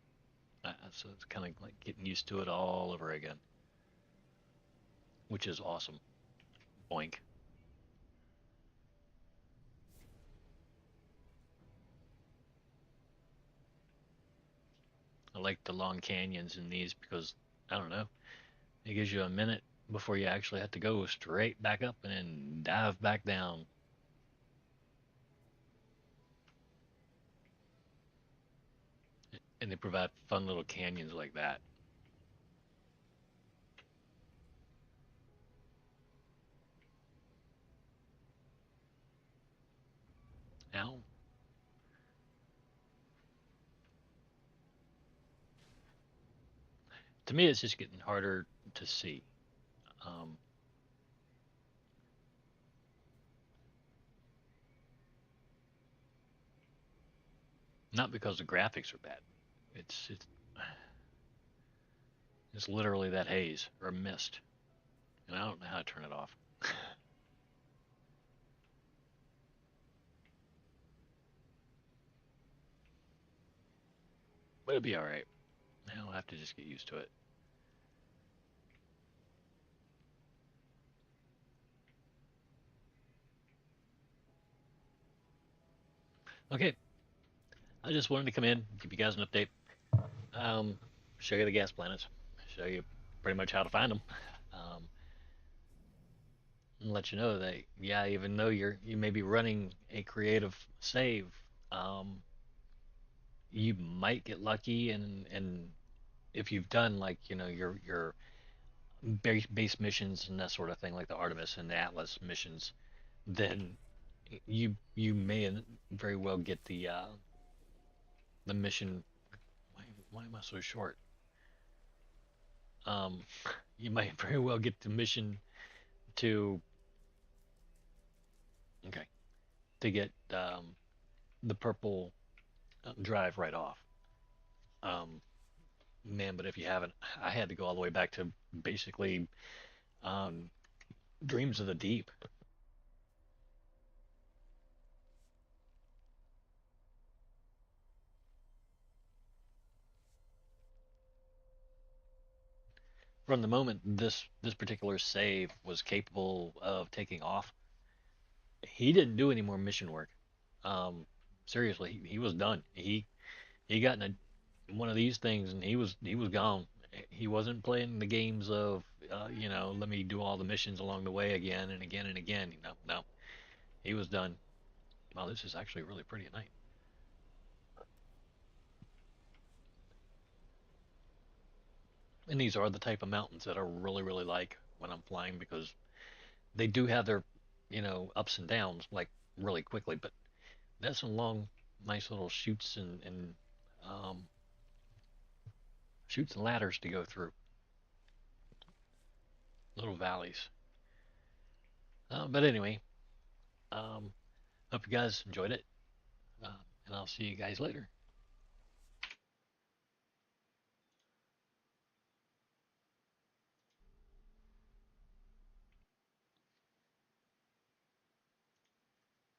So it's kind of like getting used to it all over again, which is awesome. Boink. I like the long canyons in these because I don't know, it gives you a minute before you actually have to go straight back up and then dive back down. And they provide fun little canyons like that. Now, to me, it's just getting harder to see. Um, Not because the graphics are bad. It's literally that haze or mist, and I don't know how to turn it off. But it'll be all right. I'll have to just get used to it. Okay, I just wanted to come in, give you guys an update, um, show you the gas planets, show you pretty much how to find them, um, and let you know that yeah, even though you may be running a creative save, um, you might get lucky, and if you've done like your base missions and that sort of thing, like the Artemis and the Atlas missions, then you may very well get the mission. Why am I so short? Um, you might very well get the mission to okay to get the purple drive right off. Um, man, but if you haven't, I had to go all the way back to basically um, Dreams of the Deep. From the moment this particular save was capable of taking off, he didn't do any more mission work. Um, seriously, he was done. He got in one of these things and he was gone. He wasn't playing the games of let me do all the missions along the way again and again and again. No, no, he was done. Wow, this is actually really pretty at night. And these are the type of mountains that I really really like when I'm flying because they do have their ups and downs like really quickly, but there's some long, nice little chutes and um, chutes and ladders to go through, little valleys. But anyway, um, hope you guys enjoyed it, uh, and I'll see you guys later.